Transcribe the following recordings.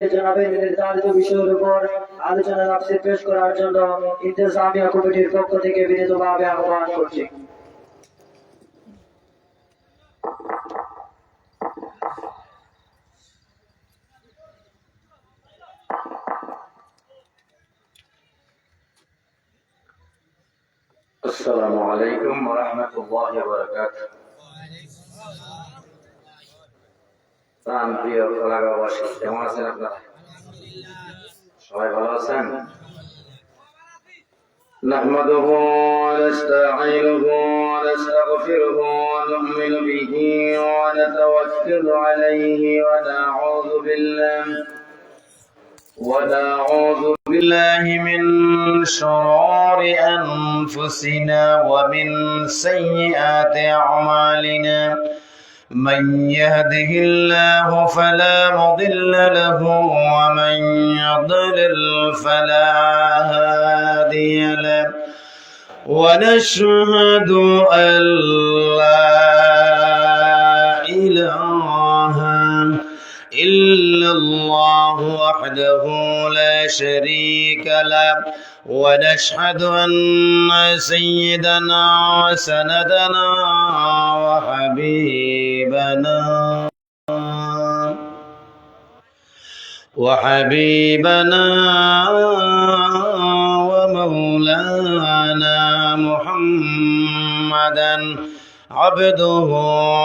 জনাবের নির্ধারিত বিষয়ের উপর আলোচনা তাফসীর পেশ করার জন্য ইন্তেজামিয়া কমিটির পক্ষ থেকে বিনীতভাবে আহ্বান করছি। আসসালামু আলাইকুম ওয়া রাহমাতুল্লাহি ওয়া বারাকাতুহু। প্রিয় এলাকাবাসী, কেমন আছেন আপনারা? সবাই ভালো আছেন? নাহমাদুহু ওয়া নাস্তাঈনুহু ওয়া নাস্তাগফিরুহু ওয়া নু'মিনু বিহি ওয়া নাতাওয়াক্কালু আলাইহি ওয়া نعوذ بالله من شرور أنفسنا ومن سيئات أعمالنا من يهده الله فلا مضل له ومن يضلل فلا هادي له ونشهد أن لا إله إلا الله وحده لا شريك له ونشهد أن سيدنا وسندنا وحبيبنا ومولانا محمدا عبده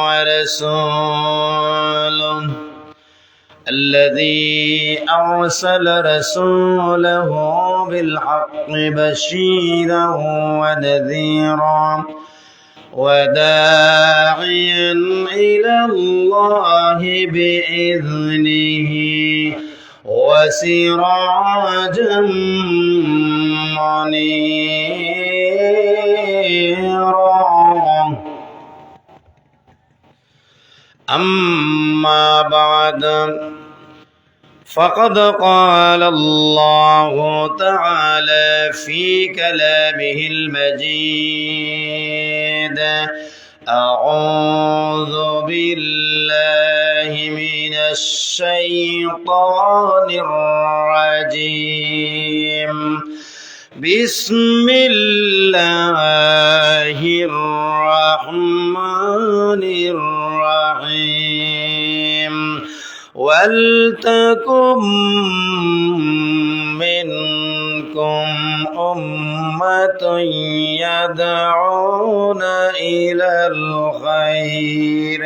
ورسوله الذي أرسل رسوله بالحق بشيرا ونذيرا وداعيا إلى الله بإذنه وسراجا منيرا. أما بعد فقد قال الله تعالى في كلامه المجيد: أعوذ بالله من الشيطان الرجيم بسم الله الرحمن الرحيم ولتكن منكم أمة يدعون إلى الخير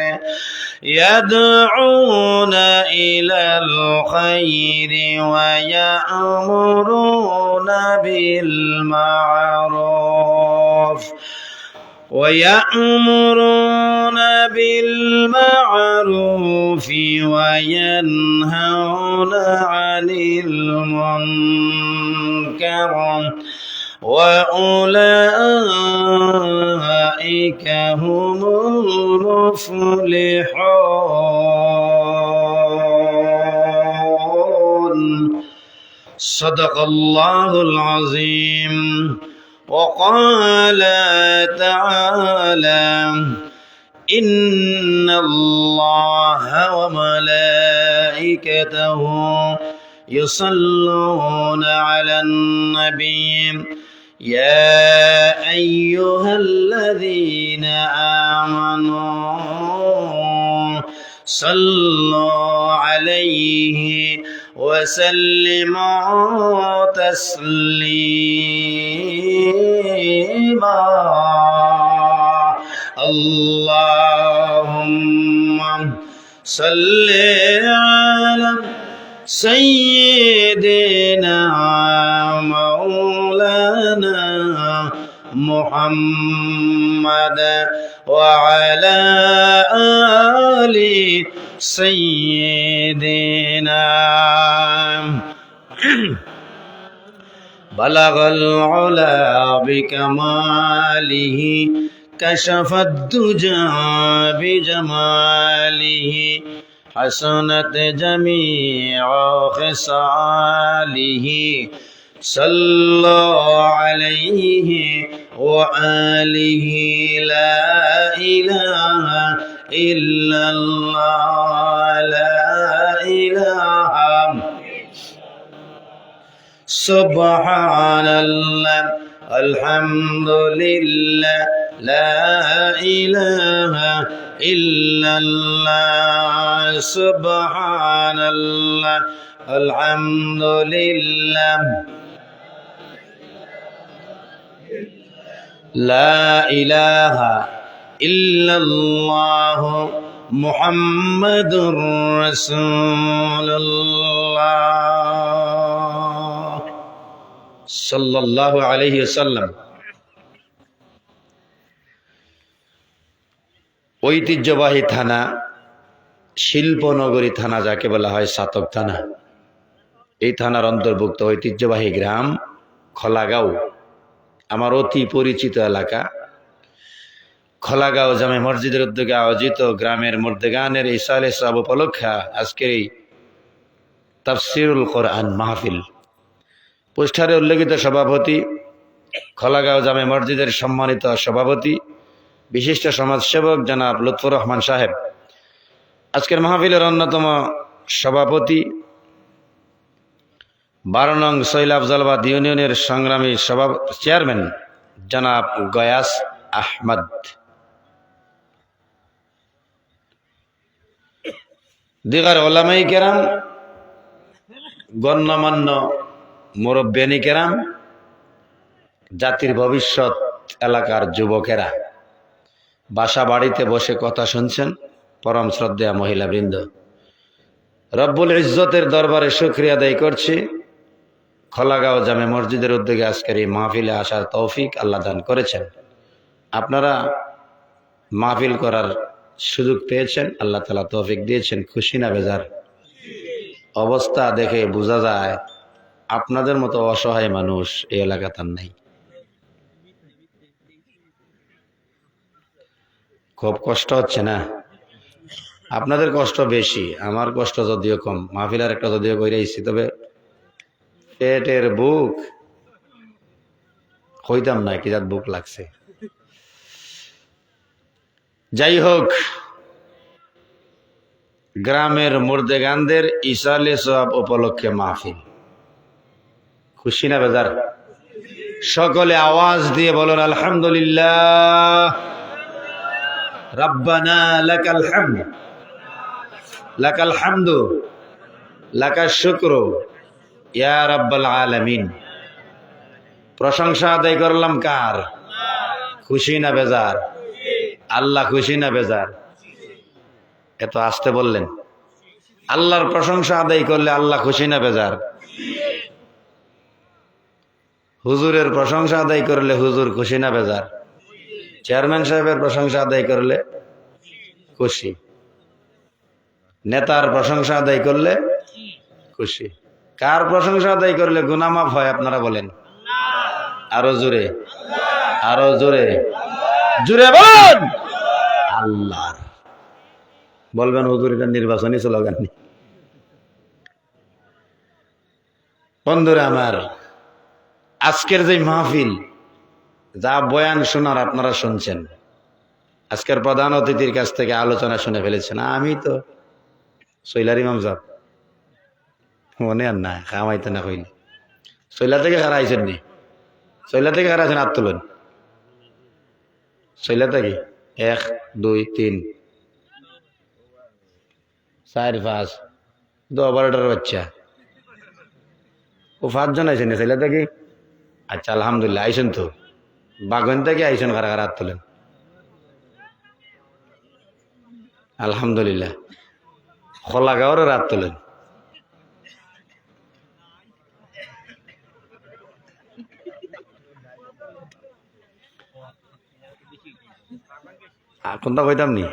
ويأمرون بالمعروف وينهون عن المنكر وأولئك هم المفلحون. صدق الله العظيم. وقال تعالى: إن الله وملائكته يصلون على النبي يا أيها الذين آمنوا صلوا عليه وسلموا تسليما. اللهم صل على سيدنا مولانا محمد وعلى آل سيدنا. بلغ العلا بكماله كشف الدجى بجماله حسنت جميع خصاله صلوا عليه وآله لا إله إلا الله لا إله সুবহানাল্লাহ আলহামদুলিল্লাহ লা ইলাহা ইল্লাল্লাহ সুবহানাল্লাহ আলহামদুলিল্লাহ লা ইলাহা ইল্লাল্লাহ মুহাম্মাদুর রাসূলুল্লাহ সাল্লাল্লাহু আলাইহি ওয়াসাল্লাম। ঐতিহ্যবাহী থানা, শিল্পনগরী থানা যাকে বলা হয়, সাতক থানা। এই থানার অন্তর্ভুক্ত ঐতিহ্যবাহী গ্রাম খোলাগাঁও, আমার অতি পরিচিত এলাকা। খোলাগাঁও জামে মসজিদের উদ্যোগে আয়োজিত গ্রামের মর্দেগানের ইসালে সব উপলক্ষে আজকের এই তাফসিরুল কোরআন মাহফিল। পোস্টারে উল্লেখিত সভাপতি, খোলাগাঁও জামে মসজিদের সম্মানিত সভাপতি, বিশিষ্ট সমাজসেবক জনাব লুৎফর রহমান সাহেব। আজকের মাহফিলের অন্যতম সভাপতি, 12 নং সৈলাফজালবাদ ইউনিয়নের সংগ্রামী চেয়ারম্যান জনাব গয়াস আহমদ। দিগার ওলামাই কেরাম, গণ্যমান্য মুরব্বিয়ানি কেরাম, জাতির ভবিষ্যৎ এলাকার যুবকেরা, বাসা বাড়িতে বসে কথা শুনছেন, পরম শ্রদ্ধেয়া মহিলাবৃন্দ, রব্বুল ইজ্জতের দরবারে শুকরিয়া আদায় করছি। খোলাগাঁও জামে মসজিদের উদ্যোগে আজকের এই মাহফিলে আসার তৌফিক আল্লাহ দান করেছেন। আপনারা মাহফিল করার সুযোগ পেয়েছেন, আল্লাহ তাআলা তৌফিক দিয়েছেন। খুশি না বেজার? অবস্থা দেখে বোঝা যায় আপনাদের মতো অসহায় মানুষ এই এলাকাতে নাই। খুব কষ্ট হচ্ছে না? আপনাদের কষ্ট বেশি, আমার কষ্ট যদিও কম। মাহফিলের একটা যদিও কইরাইছি, তবে পেটের বুক হইতাম না কি জাত বুক লাগছে। যাই হোক, গ্রামের মুর্দেগানদের ইসালে সওয়াব উপলক্ষে মাহফিল। খুশি না বেজার? সকলে আওয়াজ দিয়ে বলুন আলহামদুলিল্লাহ। রব্বানা লাকাল হামদ, লাকাল হামদু, লাকাশ শুকরু ইয়া রাব্বাল আলামিন। প্রশংসা আদায় করলাম কার? খুশি না বেজার? আল্লাহ খুশি না বেজার? এত আসতে বললেন। আল্লাহর প্রশংসা আদায় করলে আল্লাহ খুশি না বেজার? হুজুরের প্রশংসা আদায় করলে হুজুর খুশি না বেজার? চেয়ারম্যান সাহেবের প্রশংসা আদায় করলে খুশি, নেতার প্রশংসা আদায় করলে খুশি। কার প্রশংসা আদায় করলে গুনাহ মাফ হয় আপনারা বলেন? আরো জোরে, আরো জোরে, জোরে বলুন আল্লাহ। বলবেন হুজুর এটা নির্বাচনী স্লোগান। বন্ধুরা আমার, আজকের যে মাহফিল, যা বয়ান শোনার আপনারা শুনছেন, আজকের প্রধান অতিথির কাছ থেকে আলোচনা শুনে ফেলেছেন। আমি তো সৈলার ইমাম সাহেব মনে আর না খামাইতে না কইলে। সৈলা থেকে কারা আইছেন নি? সৈলা থেকে কারা আছেন? হাত তুলেন। সৈলা থেকে 1 2 3 4 5 10 12টার বাচ্চা, ও 5 জন আইছেন সৈলা থেকে। আচ্ছা আলহামদুলিল্লাহ, আইছেন তো। বাগন থেকে আইছেন কারা কারা? হাত তুলেন। আলহামদুলিল্লাহ। খোলাগাঁওর রাত তোলেন। কোনটা কইতাম নি?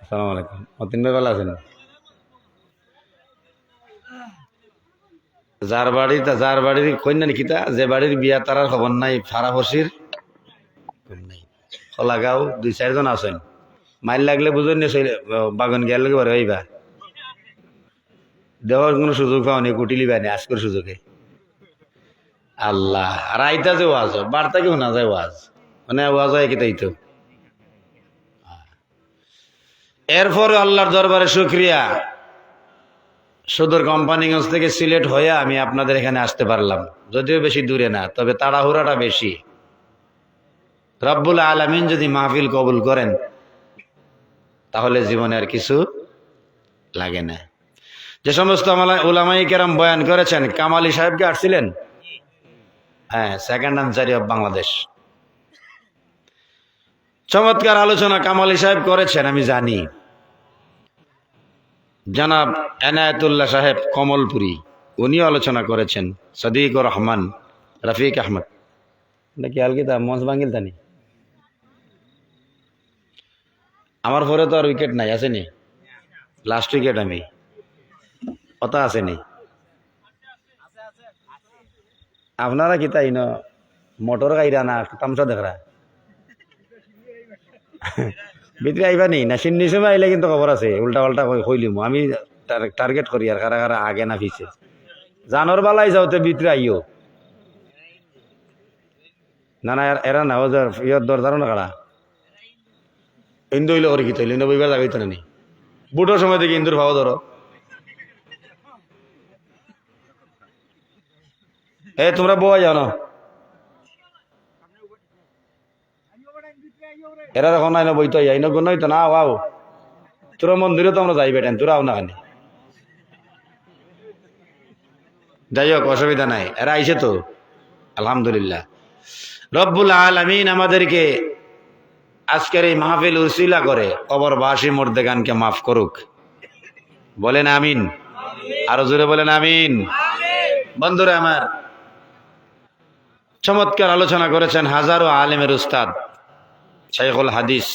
আসসালামু আলাইকুম। অতীন ভাই ভালো আছেন? যার বাড়ির কন্যা নিকিতা, যে বাড়ির বিয়া তারার খবর নাই, ফারাফসির নাই। খোলাগাঁও 2-4 জন আছেন। মাইল লাগলে বুঝুন নি, বাগন গিয়ার লগে বারে হইবা দেওয়ার কোনো সুযোগ পাওনি, কুটিলি বানি আজকের সুযোগে। আল্লাহ, আর আইতা যে ওয়াজ বার্তা কেউ না যায়, ওয়াজ মানে ওয়াজ হয় কিতাই তো। এরপরে আল্লাহর দরবারে শুকরিয়া, সুদূর কোম্পানিগঞ্জ থেকে সিলেট হয়ে আমি আপনাদের এখানে আসতে পারলাম, যদিও বেশি দূরে না, তবে তাড়াহুড়াটা বেশি। রব্বুল আলামিন যদি মাহফিল কবুল করেন তাহলে জীবনে আর কিছু লাগে না। যে সমস্ত উলামায়ে কেরাম বয়ান করেছেন, কামালি সাহেবকে আসছিলেন? হ্যাঁ, সেকেন্ড আনসারি অফ বাংলাদেশ। চমৎকার আলোচনা কামালি সাহেব করেছেন, আমি জানি। জনাব এনায়েতুল্লাহ সাহেব কমলপুরি, উনিও আলোচনা করেছেন। সদিকুর রহমান, রফিক আহমদ, নাকি আলগিতা মঞ্চ বাঙ্গিল তানি। আমার পরে তো আর উইকেট নাই, আসেনি? লাস্ট উইকেট আমি, কথা আসেনি। আপনারা কি তাই মোটর গাইরা না তামসা দেখরা ভিতরে আইবা নি না? সিন্নি সময় আইলে কিন্তু খবর আছে, উল্টা পাল্টা কইলিম আমি টার্গেট করি আর কারা কারা আগে না পিছে। জানোর বালাই যাওতে ভিতরে আইও না। না এরা না ইয়ার দরজারও না কারা ইন্দু হইলে করে কি তৈল বইবার যাগাইতো না নি। বুটোর সময় থেকে ইন্দুর ভাও ধরো। এ তোমরা বয়া যাও না, এরা এখন নাই না বইতো আইন গুণ হইতো না। আও তোরা মন্দিরে তো আমরা যাই বেটেন, তোরা আও না খানি। যাই হোক, অসুবিধা নাই, এরা আইসে তো আলহামদুলিল্লাহ। রব্বুল আলামিন আমাদেরকে আজকের এই মাহফিল উসিলা করে কবরবাসী মুর্দেগানকে মাফ করুক। বলেন আমিন, আরো জোরে বলেন আমিন। বন্ধুরা আমার, চমৎকার আলোচনা করেছেন হাজারো আলেমের উস্তাদ শাইখুল হাদিস,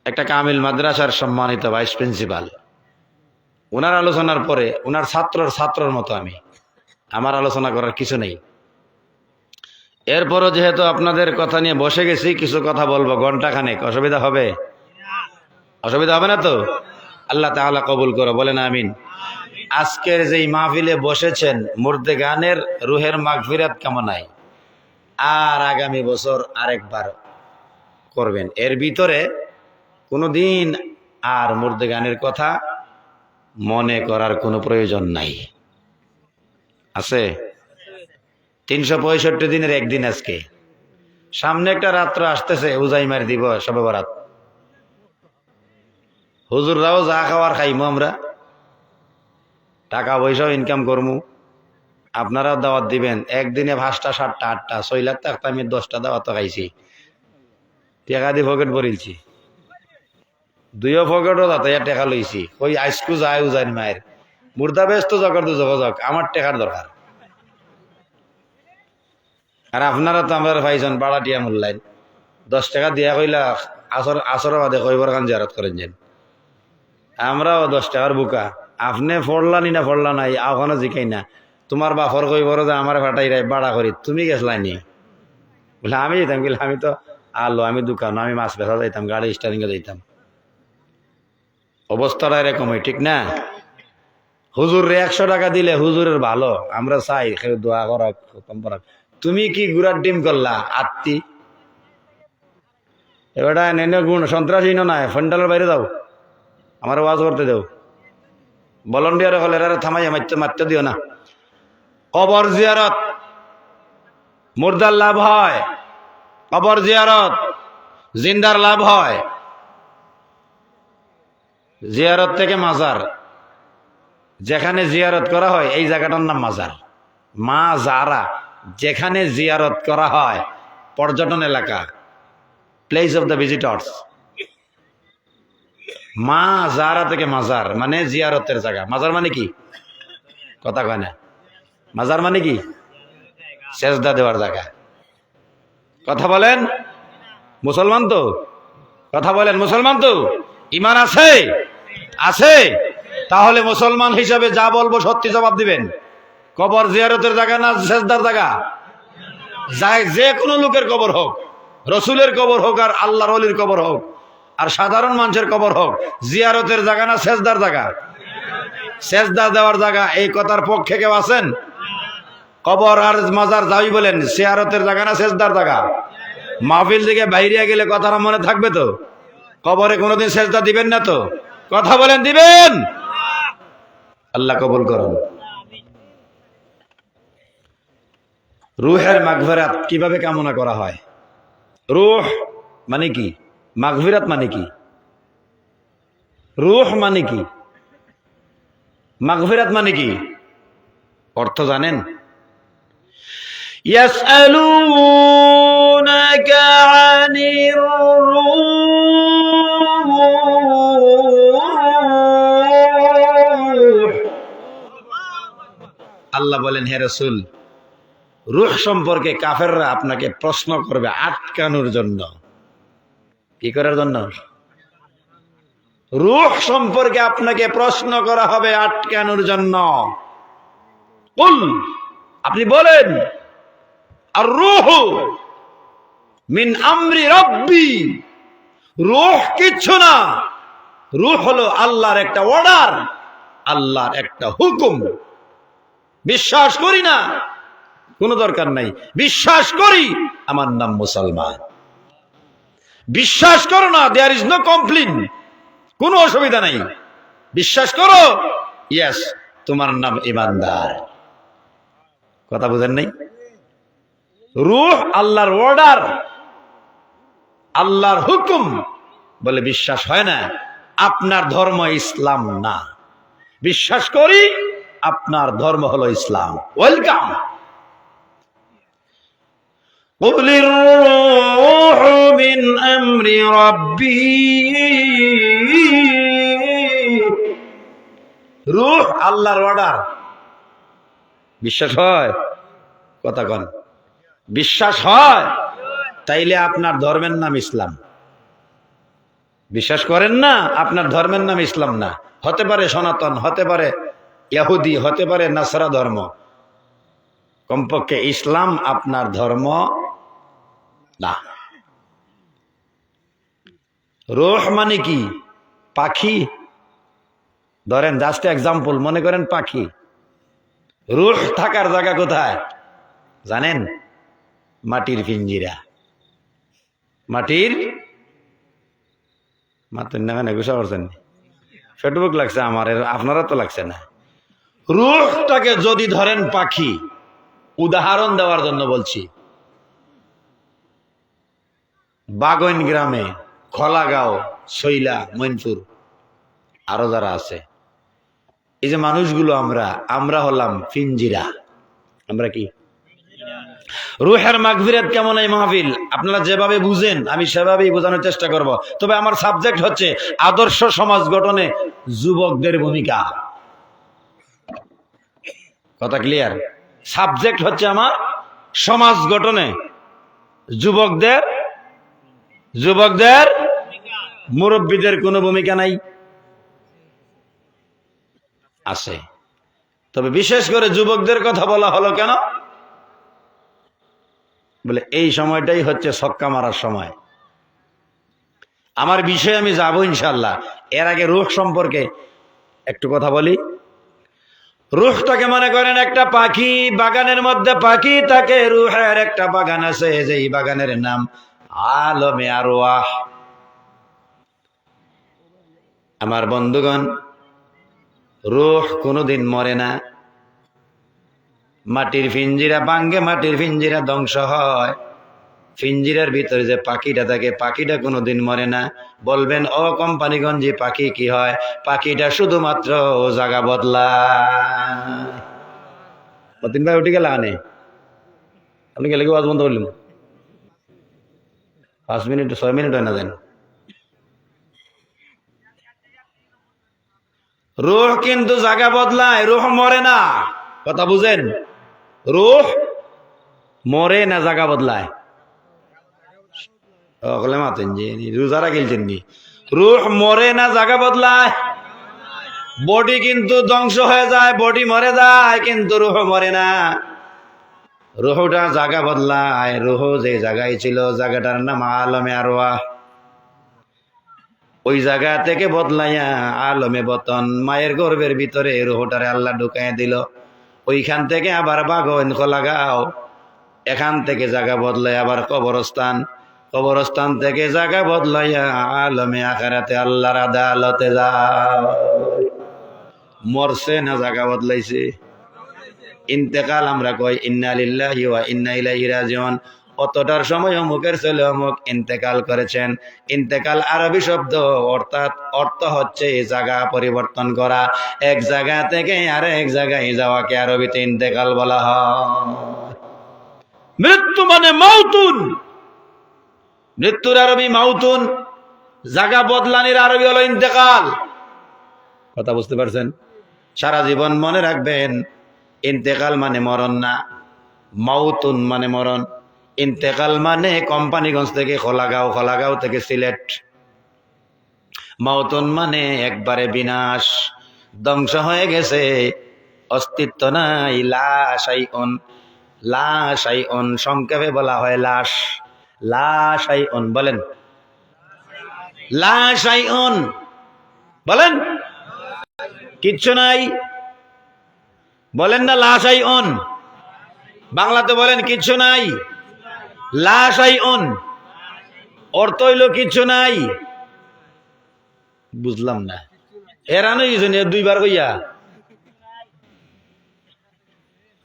একটা কামিল মাদ্রাসার সম্মানিত ভাইস প্রিন্সিপাল। ওনার আলোচনার পরে ওনার ছাত্রর মতো আমি, আমার আলোচনা করার কিছু নেই। এরপরও যেহেতু আপনাদের কথা নিয়ে বসে গেছি, কিছু কথা বলবো ঘন্টাখানেক। অসুবিধা হবে? অসুবিধা হবে না তো? আল্লাহ তাআলা কবুল করো, বলেন আমিন। আজকের যেই মাহফিলে বসেছেন মুর্দেগানের রুহের মাগফিরাত কামনায়, আর আগামী বছর আরেকবার করবেন। এর ভিতরে কোনোদিন আর মুর্দেগানের কথা মনে করার কোনো প্রয়োজন নাই। আছে 365 দিনের একদিন আজকে। সামনে একটা রাত্র আসতেছে, উজাইমার দিব শবে বরাত। হুজুররাও যা খাওয়ার খাইমু, আমরা টাকা পয়সাও ইনকাম করমু, আপনারাও দাওয়াত দিবেন। একদিনে 5টা 7টা 8টা 6 লাখ টাকা আমি 10টা দাওয়াত খাইছি, টাকা দিয়ে পকেট ভরিলছি। 2 পকেটও যাতে টাকা লইছি। ওই আইসকু যায় উজাইর মায়ের মুর্দা ব্যস্ত জগর দু যোগাযোগ, আমার টাকার দরকার। আর আপনারা তো আমরা পাইছেন বাড়াটিয়া মূল্যায়ন 10 টাকা দিয়া কইলা আসর বাদে কইবার খান জিয়ারত করেন যেন। আমরাও 10 টাকার বুকা। আপনি ফড়লানি না ফড়লা নাই আওখানে জিকাই না, তোমার বাফর কইবর যে আমার ফাটাই রাই বাড়া করি, তুমি গেছলাইনি বলে আমি যেতাম। গেলে আমি তো আলো, আমি দোকান, আমি মাছ বেচা যাইতাম, গাড়ি স্টারিংয়ে যাইতাম। অবস্থাটা এরকমই, ঠিক না? হুজুর 100 টাকা দিলে হুজুরের ভালো, আমরা চাই দোয়া করক খতম করক। তুমি কি গুড়ার ডিম করলা আত্মি? এবার নেনে গুণ সন্ত্রাসী নয়, ফন্ডালের বাইরে যাও, আমার ওয়াজ করতে দেও। ভলান্টিয়ার হলে এরা থামাইয়া মারতে দিও না। কবর জিয়ারত মুর্দার লাভ হয়, কবর জিয়ারত জিন্দার লাভ হয়। জিয়ারত থেকে মাজার, যেখানে জিয়ারত করা হয় এই জায়গাটার নাম মাজার। মা যারা যেখানে জিয়ারত করা হয়, পর্যটন এলাকা, প্লেস অফ দ্য ভিজিটর্স। মা যারা থেকে মাজার মানে জিয়ারতের জায়গা। মাজার মানে কি? কথা কয় না। মাজার মানে কি? সেজদা দেওয়ার জায়গা। কথা বলেন মুসলমান তো? কথা বলেন মুসলমান তো? ইমান আছে? আছে? তাহলে মুসলমান হিসাবে যা বলবো সত্যি জবাব দিবেন। কবর জিয়ারতের জায়গা না সেজদার জায়গা? যে কোনো লোকের কবর হোক, রসুলের কবর হোক আর আল্লাহর ওলির কবর হোক আর সাধারণ মানুষের কবর হোক, জিয়ারতের জায়গা না সেজদার জায়গা? সেজদা দেওয়ার জায়গা। এই কথার পক্ষে কেউ আছেন? কবর আর মাজার যাই বলেন, জিয়ারতের জায়গা না সেজদার জায়গা? মাহফিল থেকে বাইরে গেলে কথাটা মনে থাকবে তো? কবরে কোনোদিন সেজদা দিবেন না তো? কথা বলেন দিবেন? আল্লাহ কবুল করুন। রুহের মাগফিরাত কিভাবে কামনা করা হয়? রুহ মানে কি? মাগফিরাত মানে কি? রুহ মানে কি? মাগফিরাত মানে কি? অর্থ জানেন? ইয়াসআলুনাকা আনির রূহ। আল্লাহ বলেন, হে রাসূল, রূহ সম্পর্কে কাফেররা আপনাকে প্রশ্ন করবে আটকানোর জন্য। কি করার জন্য? রূহ সম্পর্কে আপনাকে প্রশ্ন করা হবে আটকানোর জন্য। কুল, আপনি বলেন, আর রূহ মিন আমরি রাব্বি, রূহ কিচ্ছু না, রূহ হলো আল্লাহর একটা অর্ডার, আল্লাহর একটা হুকুম। বিশ্বাস করি না, কোনো দরকার নাই। বিশ্বাস করি, আমার নাম মুসলমান। বিশ্বাস করো না, দেয়ার ইজ নো কমপ্লেইন, কোনো অসুবিধা নাই। বিশ্বাস করো, ইয়েস, তোমার নাম ইমানদার। কথা বুঝেন নাই? রূহ আল্লাহর অর্ডার, আল্লাহর হুকুম বলে বিশ্বাস হয় না। আপনার ধর্ম ইসলাম না, বিশ্বাস করি আপনার ধর্ম হলো ইসলাম। ওয়েলকাম। قُلِ الرُّوحُ مِنْ أَمْرِ رَبِّي, রূহ আল্লাহর অর্ডার। বিশ্বাস হয়? কথা কন। বিশ্বাস হয়? তাইলে আপনার ধর্মের নাম ইসলাম। বিশ্বাস করেন না, আপনার ধর্মের নাম ইসলাম না। হতে পারে সনাতন, হতে পারে ইহুদি, হতে পারে নাসরা ধর্ম, কমপক্ষে ইসলাম আপনার ধর্ম না। রূহ মানে কি? পাখি। ধরেন জাস্ট এক্সাম্পল, মনে করেন পাখি। রূহ থাকার জায়গা কোথায় জানেন? মাটির পিঞ্জিরা। মাটির মাটির নামে গুছা করছেন, ফেসবুক লাগছে আমার, আপনারা তো লাগছে না। রূহটাকে যদি ধরেন পাখি, উদাহরণ দেওয়ার জন্য বলছি, বাগইন গ্রামে, খোলাগাঁও, শৈলা, মইনপুর, আরো যারা আছে, এই যে মানুষগুলো, আমরা হলাম পিঞ্জিরা। আমরা কি? রুহের মাগফিরাত কেমন এই মাহফিল আপনারা যেভাবে বুঝেন আমি সেভাবেই বোঝানোর চেষ্টা করব। তবে আমার সাবজেক্ট হচ্ছে আদর্শ সমাজ গঠনে যুবকদের ভূমিকা। কথা ক্লিয়ার? সাবজেক্ট হচ্ছে আমার সমাজ গঠনে যুবকদের মুরব্বীদের কোনো ভূমিকা নাই? আছে। তবে বিশেষ করে যুবকদের কথা বলা হলো কেন? বলে এই সময়টাই হচ্ছে ছক্কা মারার সময়। আমার বিষয়ে আমি যাব ইনশাল্লাহ। এর আগে রূহ সম্পর্কে একটু কথা বলি। রূহটাকে মনে করেন একটা পাখি, বাগানের মধ্যে পাখি থাকে, রূহের একটা বাগান আছে, যেই বাগানের নাম আলমে আরওয়াহ। আমার বন্ধুগণ, রূহ কোনোদিন মরে না। মাটির পিঞ্জিরা ভাঙ্গে, মাটির পিঞ্জিরা ধ্বংস হয়, পিঞ্জিরার ভিতরে যে পাখিটা থাকে, পাখিটা কোনোদিন মরে না। বলবেন ও কোম্পানিগঞ্জি পাখি কি হয়? পাখিটা শুধুমাত্র জায়গা বদলায়। অতীন ভাই উঠে গেল আনে, আপনি গেলে কি আওয়াজ বন্ধ করলাম? 5 মিনিট 6 মিনিট হয় না দেন। রূহ কিন্তু জায়গা বদলায়, রূহ মরে না। কথা বুঝেন? রূহ মরে না, জায়গা বদলায়। রূহ মরে না, জায়গা বদলায়। বডি কিন্তু ধ্বংস হয়ে যায়, বডি মরে যায়, কিন্তু রূহ মরে না। রূহটা জায়গা বদলায়। রূহ যে জায়গায় ছিল, জায়গাটার নাম আলমে আরওয়াহ। ওই জায়গা থেকে বদলাইয়া আলমে বতন, মায়ের গর্ভের ভিতরে রূহটারে আল্লাহ ঢুকাইয়া দিল। ওইখান থেকে আবার বাগন খোলাগাঁও, এখান থেকে জায়গা বদলাই আবার কবরস্থান, কবরস্থান থেকে জায়গা বদলাইয়া আলমে আখিরাতে আল্লাহর আদালতে যায়। মরছে না জায়গা বদলাইছে? ইন্তেকাল আমরা কই ইন্না লিল্লাহি ওয়া ইন্না ইলাইহি রাজিউন। অতটার সময় অমুকের ছেলে অমুক ইন্তেকাল করেছেন। ইন্তেকাল আরবি শব্দ, অর্থাৎ অর্থ হচ্ছে জায়গা পরিবর্তন করা, এক জায়গা থেকে আরেক জায়গায় যাওয়াকে আরবিতে ইন্তেকাল বলা হয়। মৃত্যু মানে মাউতুন, মৃত্যুর আরবি মাউতুন, জায়গা বদলানির আরবি হলো ইন্তেকাল। কথা বুঝতে পারছেন? সারা জীবন মনে রাখবেন, ইন্তেকাল মানে মরণ না, মাউতুন মানে মরণ। ইন্তেকাল মানে কোম্পানিগঞ্জ থেকে খোলাগাঁও, খোলাগাঁও থেকে সিলেট। মাউতুন মানে একবারে বিনাশ, ধ্বংস হয়ে গেছে, অস্তিত্ব নাই। লাশাইউন, লাশাইউন সংক্ষেপে বলা হয় লাশ। লাশাইউন বলেন, লাশাইউন বলেন, কিচ্ছু নাই বলেন না। লাশাইউন বাংলাতে বলেন কিচ্ছু নাই। লাশাইউন অর্থ হইল কিচ্ছু নাই। বুঝলাম না, এরানো দুইবার কইয়া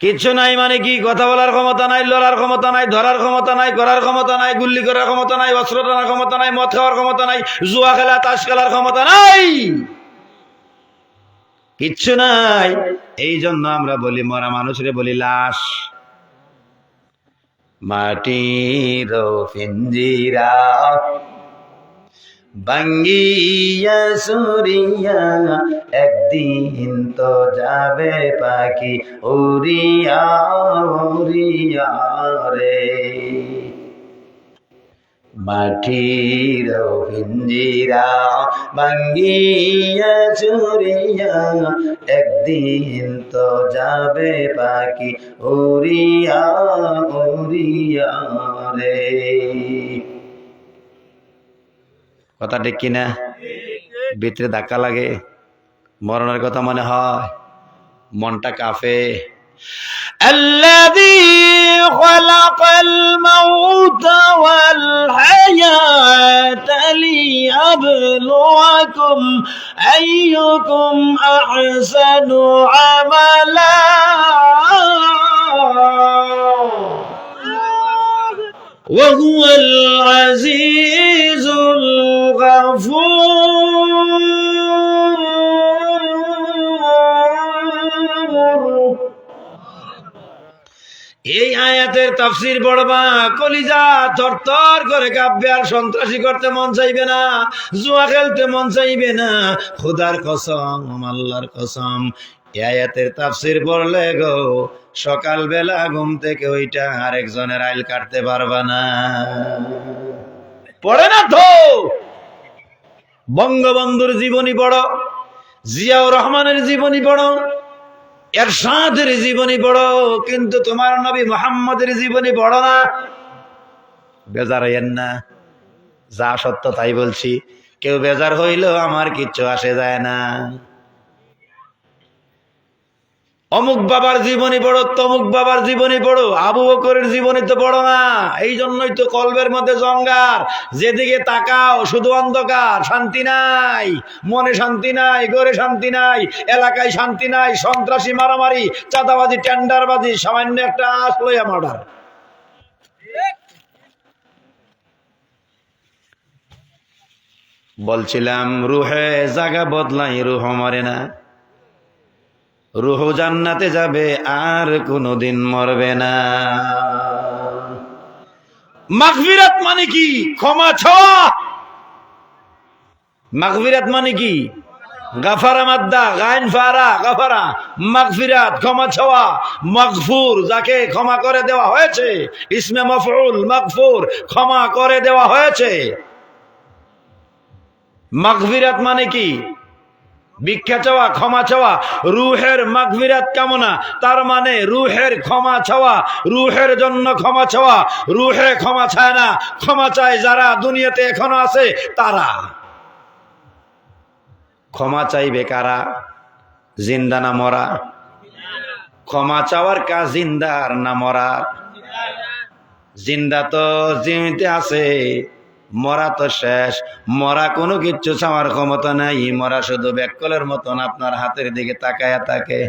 কিচ্ছু নাই মানে কি? কথা বলার ক্ষমতা নাই, লড়ার ক্ষমতা নাই, ধরার ক্ষমতা নাই, করার ক্ষমতা নাই, গুল্লি করার ক্ষমতা নাই, অস্ত্র টানার ক্ষমতা নাই, মদ খাওয়ার ক্ষমতা নাই, জুয়া খেলা তাস খেলার ক্ষমতা নাই, কিচ্ছু নাই। এই জন্য আমরা বলি, মরা মানুষরে বলি লাশ। মাটির পিঞ্জিরা বাঙ্গিয়া সুরিয়া, একদিন তো যাবে পাখি উড়িয়া উড়িয়া রে। মাটির পিঞ্জিরা বাঙ্গিয়া চুরিয়া, একদিন তো যাবে পাখি উড়িয়া উড়িয়া রে। কথা ঠিক কিনা? ভিতরে ধাক্কা লাগে, মরণের কথা মনে হয়, মনটা কাঁপে। الذي خلق الموت والحياة ليبلوكم أيكم أحسن عملا وهو العزيز الغفور। এই আয়াতের তাফসীর পড়বা, কলিজা থরথর করে কাঁপবে, আর সন্ত্রাসী করতে মন চাইবে না, জুয়া খেলতে মন চাইবে না। খোদার কসম, আল্লাহর কসম, এই আয়াতের তাফসীর পড়লে গো সকালবেলা ঘুম থেকে ওইটা আরেকজনের আইল কাটতে পারবা না। পড়ে না তো? বঙ্গবন্ধুর জীবনী পড়ো, জিয়াউর রহমানের জীবনী পড়ো, এরশাদের জীবনী পড়ো, কিন্তু তোমার নবী মুহাম্মদের জীবনী পড়ো না। বেজার হইয়েন না, যা সত্য তাই বলছি। কেউ বেজার হইলেও আমার কিচ্ছু আসে যায় না। অমুক বাবার জীবনী পড়ো, তমুক বাবার জীবনী পড়ো, আবু বকরের জীবনী তো পড়ো না। এই জন্যই তো কলবের মধ্যে জঙ্গার, যেদিকে তাকাও শুধু অন্ধকার, শান্তি নাই, মনে শান্তি নাই, ঘরে শান্তি নাই, এলাকায় শান্তি নাই, সন্ত্রাসী, মারামারি, চাঁদাবাজি, টেন্ডারবাজি, সামান্য একটা আসলইয়া মার্ডার। বলছিলাম রুহে জায়গা বদলাই, রুহ মরে না। রুহ জান্নাতে যাবে, আর কোনদিন মরবে না। মাগফিরাত মানে কি? ক্ষমা চাওয়া। মাগফিরাত মানে কি? গাফারা মাদ্দা, গাইন ফারা, গাফারা, মাগফিরাত ক্ষমা চাওয়া। মাগফুর যাকে ক্ষমা করে দেওয়া হয়েছে, ইসমে মাফউল মাগফুর, ক্ষমা করে দেওয়া হয়েছে। মাগফিরাত মানে কি? ভিক্ষা চাওয়া, ক্ষমা চাওয়া। রুহের মাগফিরাত কামনা, তার মানে রুহের ক্ষমা চাওয়া, রুহের জন্য ক্ষমা চাওয়া। রুহে ক্ষমা চায় না, ক্ষমা চায় যারা দুনিয়াতে এখনো আছে তারা। ক্ষমা চাইবে কারা? জিন্দা না মরা? ক্ষমা চাওয়ার কাজ জিন্দার না মরা? জিন্দা তো জীবিত আছে, মরা তো শেষ, মরা কোনো কিচ্ছু চাওয়ার ক্ষমতা নাই, মরা শুধু ব্যাককলের মতন আপনার হাতের দিকে তাকায়া থাকে।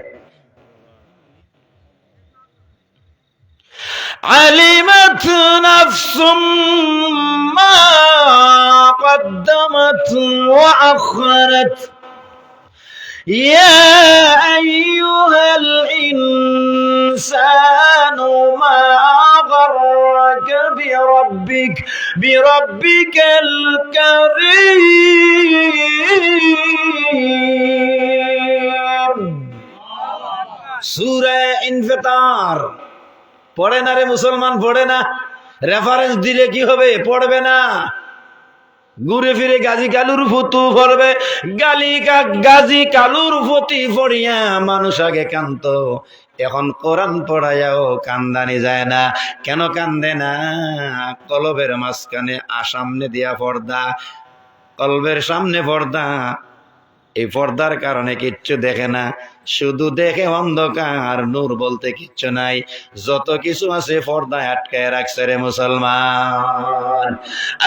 علمت نفس ما قدمت وأخرت يا أيها الإنسان ما غرك بربك الكريم সূরা ইনফিতার পড়ে না রে মুসলমান, পড়ে না। রেফারেন্স দিলে কি হবে? পড়বে না। ঘুরে ফিরে গাজী কালুর ফুতু পড়বে। গাজী কালুর ফুতি পড়িয়া মানুষ আগে কান্ত, এখন কোরআন পড়াইয়াও কান্দানি যায় না। কেন কান্দে না? কলবের মাঝখানে সামনে দিয়া পর্দা, কলবের সামনে পর্দা। এই পর্দার কারণে কিচ্ছু দেখে না, শুধু দেখে অন্ধকার, নূর বলতে কিচ্ছু নাই। যত কিছু আছে পর্দায় আটকায় রাখছে রে মুসলমান।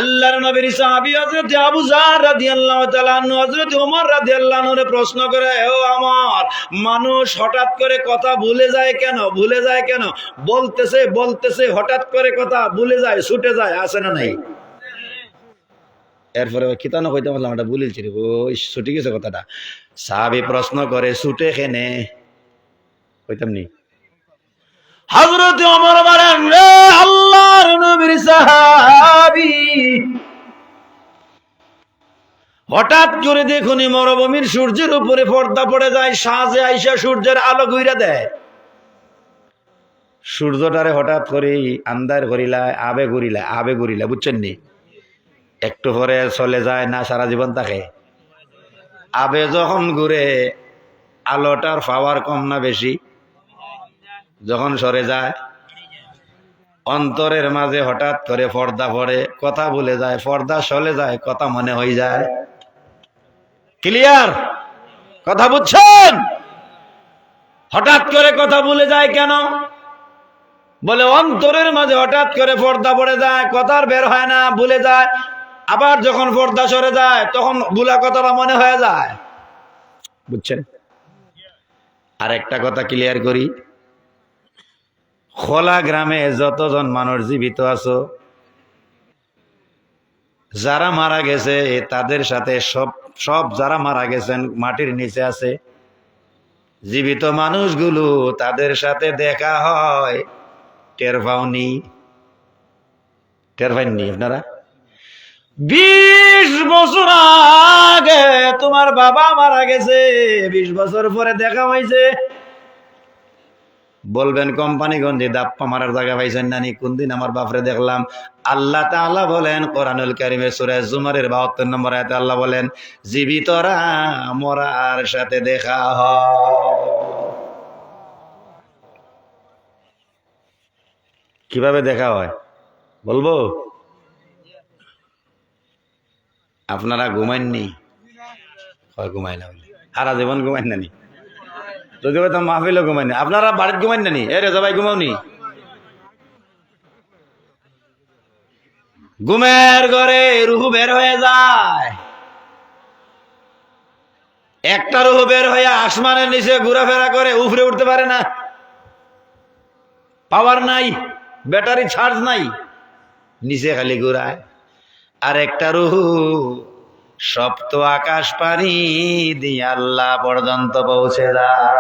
আল্লাহর নবীর সাহাবী হযরত আবু যর রাদিয়াল্লাহু তাআলা আনহু হযরত ওমর রাদিয়াল্লাহু আনহুরে প্রশ্ন করে, ও ওমর, মানুষ হঠাৎ করে কথা ভুলে যায় কেন? ভুলে যায় কেন? বলতেছে হঠাৎ করে কথা ভুলে যায়, ছুটে যায়, আছে না নাই? এরপরে কিতানো কইতে পারলাম, এটা ভুলেছি রে, ওই ছুটে গেছে কথাটা। সাহাবী প্রশ্ন করে, ছুটে কেনে? কইতাম নি। হযরত ওমর বলেন, রে আল্লাহর নবীর সাহাবী, হঠাৎ করে দেখুনি মরুভূমির সূর্যের উপরে পর্দা পড়ে যায়, সাজে আইসা সূর্যের আলো ঘুরে দেয়। সূর্যটারে হঠাৎ করে আন্দার করিলায়, আবে ঘুরিলা, বুঝছেন নি? একটু পরে চলে যায় না, সারা জীবন থাকে। আবে যখন ঘুরে আলোটার পাওয়ার কম না বেশি? যখন সরে যায়, অন্তরের মাঝে হঠাৎ করে পর্দা পড়ে, কথা ভুলে যায়, পর্দা সরে যায়, কথা মনে হয়ে যায়। ক্লিয়ার কথা বুঝছেন? হঠাৎ করে কথা ভুলে যায় কেন? বলে অন্তরের মাঝে হঠাৎ করে পর্দা পড়ে যায়, কথা আর বের হয় না, ভুলে যায়। আবার যখন পর্দা সরে যায় তখন ভুলা কথাটা মনে হয়ে যায়। বুঝছেন? আর একটা কথা ক্লিয়ার করি, খোলা গ্রামে যতজন মানুষ জীবিত আছো, যারা মারা গেছে তাদের সাথে সব যারা মারা গেছেন মাটির নিচে আছে, জীবিত মানুষগুলো তাদের সাথে দেখা হয়, টের পাইননি আপনারা? 20 বছর আগে তোমার বাবা মারা গেছে, 20 বছর পরে দেখা হয়েছে। বলবেন কোম্পানিগঞ্জে দাপ্পা মারার জায়গা পাইছেন নানি? কোন দিন আমার বাপরে দেখলাম? আল্লাহ তাআলা বলেন কোরআনুল কারীমের সূরা জুমারের 72 নম্বর আয়াতে আল্লাহ বলেন, জীবিতরা মরার সাথে দেখা হয়। কিভাবে দেখা হয় বলবো? আপনারা ঘুমাইননি? ঘুমাই না, সারা জীবন ঘুমাইন নানি? যদি বলতাম মাহফিলও ঘুমাইনি, আপনারা বাড়িতে ঘুমাইন নানি? এ রেজা ভাই ঘুমাওনি? ঘুমের ঘরে রুহু বের হয়ে যায়, একটা রুহু বের হয়ে আসমানের নিচে ঘোরাফেরা করে, উপরে উঠতে পারে না, পাওয়ার নাই, ব্যাটারি চার্জ নাই, নিচে খালি ঘুরায়। আর একটা রুহু সপ্ত আকাশ পানি দিয়ে আল্লাহ পর্যন্ত পৌঁছে যায়।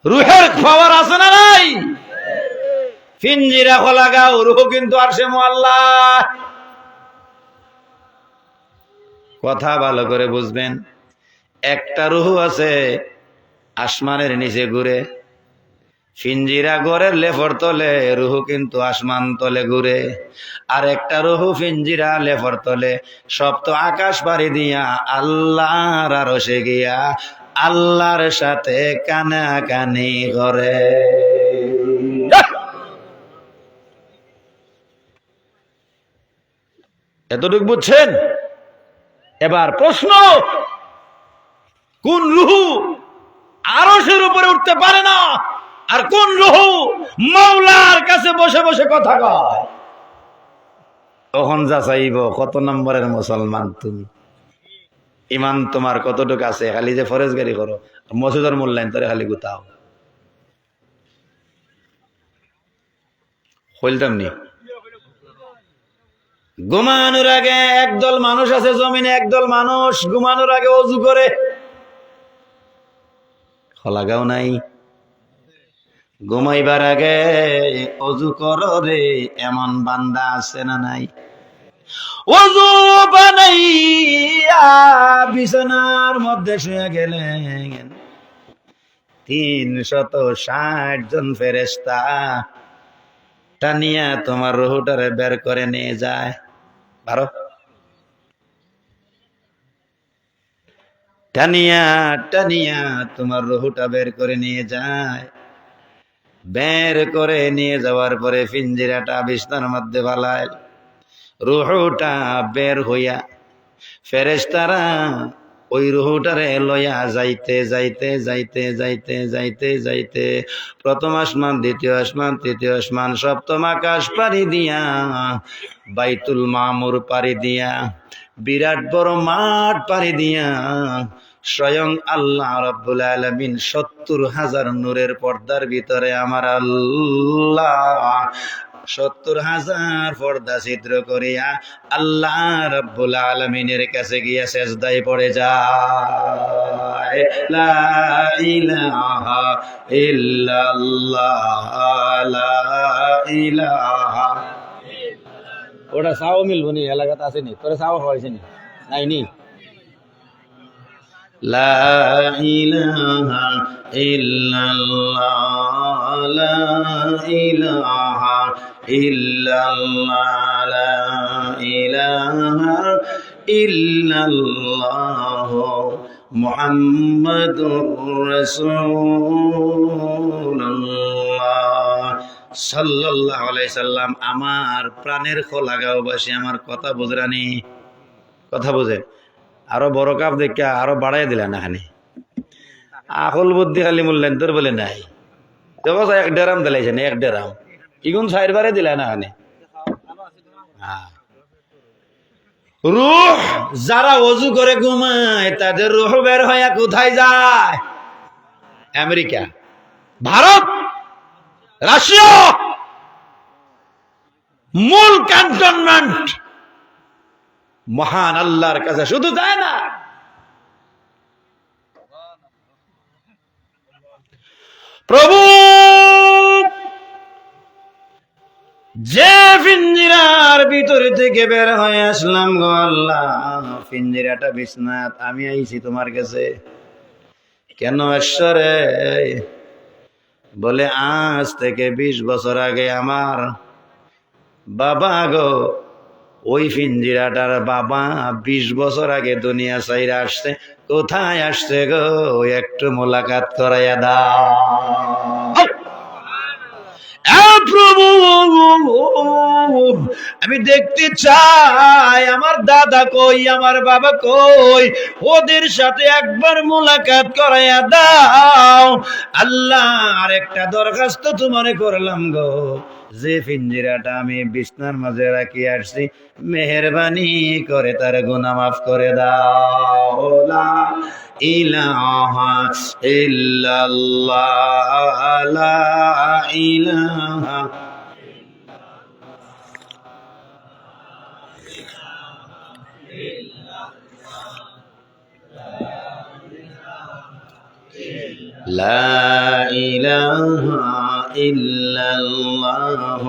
রুহের পাওয়ার আছে না নাই? ফিঞ্জিরা খোলা গাও, রুহ কিন্তু আরশে মুআল্লাহ। কথা ভালো করে বুঝবেন, একটা রুহ আছে আসমানের নিচে ঘুরে, ফিঞ্জিরা ঘরের লেফর তলে, রুহু কিন্তু আসমান তলে ঘুরে। আর একটা রুহু ফিঞ্জিরা লেফর তলে, সপ্ত আকাশ পাড়ি দিয়া আল্লাহর আরশে গিয়া আল্লাহর সাথে কানাকানি করে। এতটুকু বুঝছেন? এবার প্রশ্ন, কোন রুহু আরশের উপরে উঠতে পারে না? আর কোন রুহ মাওলার কাছে বসে বসে কথা কয়? তখন যাচাইব কত নম্বরের মুসলমান তুমি, ইমান তোমার কতটুকু আছে। খালি যে ফরেজগারি করো, মসজিদের মূল্যায়ন তোরে খালি গুতাও, বলতাম নি। ঘুমানোর আগে একদল মানুষ আছে জমিনে, একদল মানুষ ঘুমানোর আগে অজু করে, খলাগাও নাই। ঘুমাইবার আগে অজু করো রে এমন বান্দা আছে না নাই? অজু বানাইয়া বিছানার মধ্যে শুয়ে গেলেন 360 জন ফেরেশতা টানিয়া তোমার রুহটারে বের করে নিয়ে যায়। ভালো টানিয়া টানিয়া তোমার রুহটা বের করে নিয়ে যায়। বের করে নিয়ে যাওয়ার পরে পিঞ্জিরাটা বিছানার মধ্যে ফালায়। রুহটা বের হইয়া ফেরেশতারা ওই রুহটারে লইয়া যাইতে যাইতে যাইতে যাইতে যাইতে যাইতে প্রথম আসমান, দ্বিতীয় আসমান, তৃতীয় আসমান, সপ্তম আকাশ পাড়ি দিয়া বাইতুল মামুর পাড়ি দিয়া বিরাট বড় মাঠ পাড়ি দিয়া স্বয়ং আল্লাহ রাব্বুল আলামিন 70,000 নূরের পর্দার ভিতরে আমার আল্লাহ 70,000 পর্দা ছিদ্র করিয়া আল্লাহ রাব্বুল আলামিনের কাছে গিয়া সেজদায় পড়ে যায়। লা ইলাহা ইল্লাল্লাহ, লা ইলাহা। ওটা সাও মিলবনি, এলাকাতে আসেনি, তোরে সাও হয়েছেনি নাইনি। লা ইলাহা ইল্লাল্লাহ, লা ইলাহা ইল্লাল্লাহ, লা ইলাহা ইল্লাল্লাহ মুহাম্মাদুর রাসূলুল্লাহ সাল্লাল্লাহু আলাইহি সাল্লাম। আমার প্রাণের খোলাগাঁওবাসী, আমার কথা বুঝরানি, কথা বুঝে আরো বড় কাপ দেখে আরো বাড়াই দিলেন এখানে। আকল বুদ্ধি খালি মূল্যায়ন তোর বলে নাই। দেখো 1 ডেরাম দিলাইছেন, 1 ডেরাম ইগুন 4 বারে দিলেন এখানে। রূহ যারা ওযু করে ঘুমায় তাদের রূহ বের হয়ে কোথায় যায়? আমেরিকা, ভারত, রাশিয়া, মূল ক্যান্টনমেন্ট মহান আল্লাহর কাছে শুধু যায় না, প্রভু যে পিঞ্জিরার ভিতর থেকে বের হয়ে আসলাম গো আল্লাহ, পিঞ্জিরাটা বিছনাত, আমি আইছি তোমার কাছে। কেন ঈশ্বরে? বলে আজ থেকে 20 বছর আগে আমার বাবা গো, ওই পিঞ্জিরাটার বাবা 20 বছর আগে দুনিয়া ছাইরা আসছে। কোথায় আসছে গো? একটু মোলাকাত করাইয়া দাও। প্রভু আমি দেখতে চাই আমার দাদা কই, আমার বাবা কই, ওদের সাথে একবার মোলাকাত করাইয়া দাও। আল্লাহ আর একটা দরখাস্ত তোমারে করলাম গো, যে পিঞ্জিরাটা আমি বিছনার মাঝে রাখি আসছি, মেহেরবানি করে তার গুনাহ মাফ করে দাও। লা ইলাহা ইল্লাল্লাহ, লা ইলাহা লা ইলাহা ইল্লাল্লাহ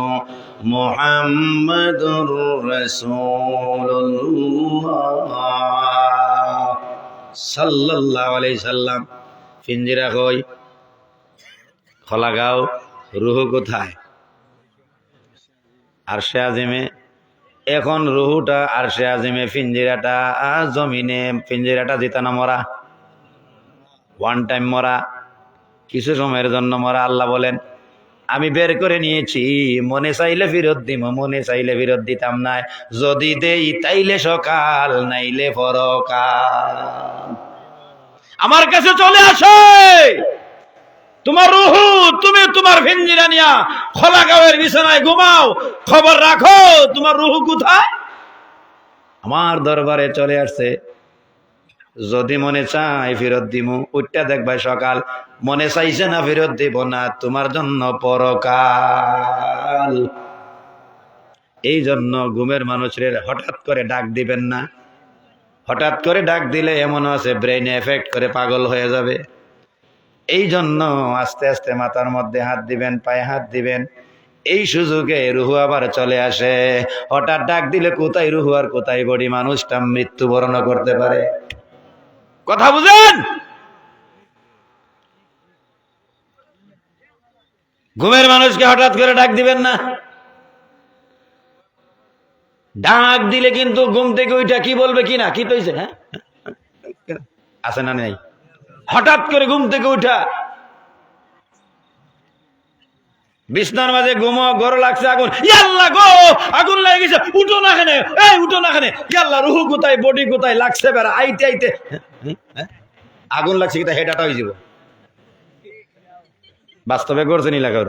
মুহাম্মাদুর রাসূলুল্লাহ সাল্লাল্লাহু আলাইহি সাল্লাম। পিঞ্জিরা কই? খোলাগাঁও। রুহ কোথায়? আরশে আজিমে। এখন রুহুটা আরশে আজিমে, পিঞ্জিরাটা জমিনে। পিঞ্জিরাটা জিতানা মরা, ওয়ান টাইম মরা, কিছু সময়ের জন্য মরা। আল্লাহ বলেন আমি বের করে নিয়েছি, মনে চাইলে ফেরত দিব, মনে চাইলে ফেরত দিতাম না। যদি দেই তাইলে সকাল, নাইলে পরকাল। আমার কাছে চলে আসে, তোমার রুহু, তুমি তোমার ভিঞ্জিরা নিয়া খোলা গাঁয়ের বিছানায় ঘুমাও, খবর রাখো তোমার রুহু কোথায়। আমার দরবারে চলে আসছে, যদি মনে চাই ফেরত দিমু, উঠটা দেখবাই সকাল, মনে চাইছে না ফেরত দিব না, তোমার জন্য পরকাল। এই জন্য ঘুমের মানুষের হঠাৎ করে ডাক দিবেন না। হঠাৎ করে ডাক দিলে এমন আছে ব্রেইনে এফেক্ট করে পাগল হয়ে যাবে। এই জন্য আস্তে আস্তে মাথার মধ্যে হাত দিবেন, পায়ে হাত দিবেন। এই সুযোগে রুহু আবার চলে আসে। হঠাৎ ডাক দিলে কোথায় রুহু আর কোথায় বডি, মানুষটা মৃত্যুবরণ করতে পারে। কথা বুঝেন? ঘুমের মানুষকে হঠাৎ করে ডাক দিবেন না। ডাক দিলে কিন্তু ঘুম থেকে ওইটা কি বলবে কিনা, কি তৈছে, হ্যাঁ আছে না নেই? হঠাৎ করে ঘুম থেকে উঠা, বিছনার মাঝে ঘুমো, গরম লাগছে, আগুন, ইয়াল্লাহ গো আগুন লেগে গেছে, উঠো না কেনে, এই উঠো না কেনে, ইয়াল্লাহ রুহু কোথায়, বডি কোথায়, লাগছে বেড়া, আইতে আইতে আগুন লাগছে, কি হেডাটা হয়ে যাব। বাস্তবে করছে নীলাগর।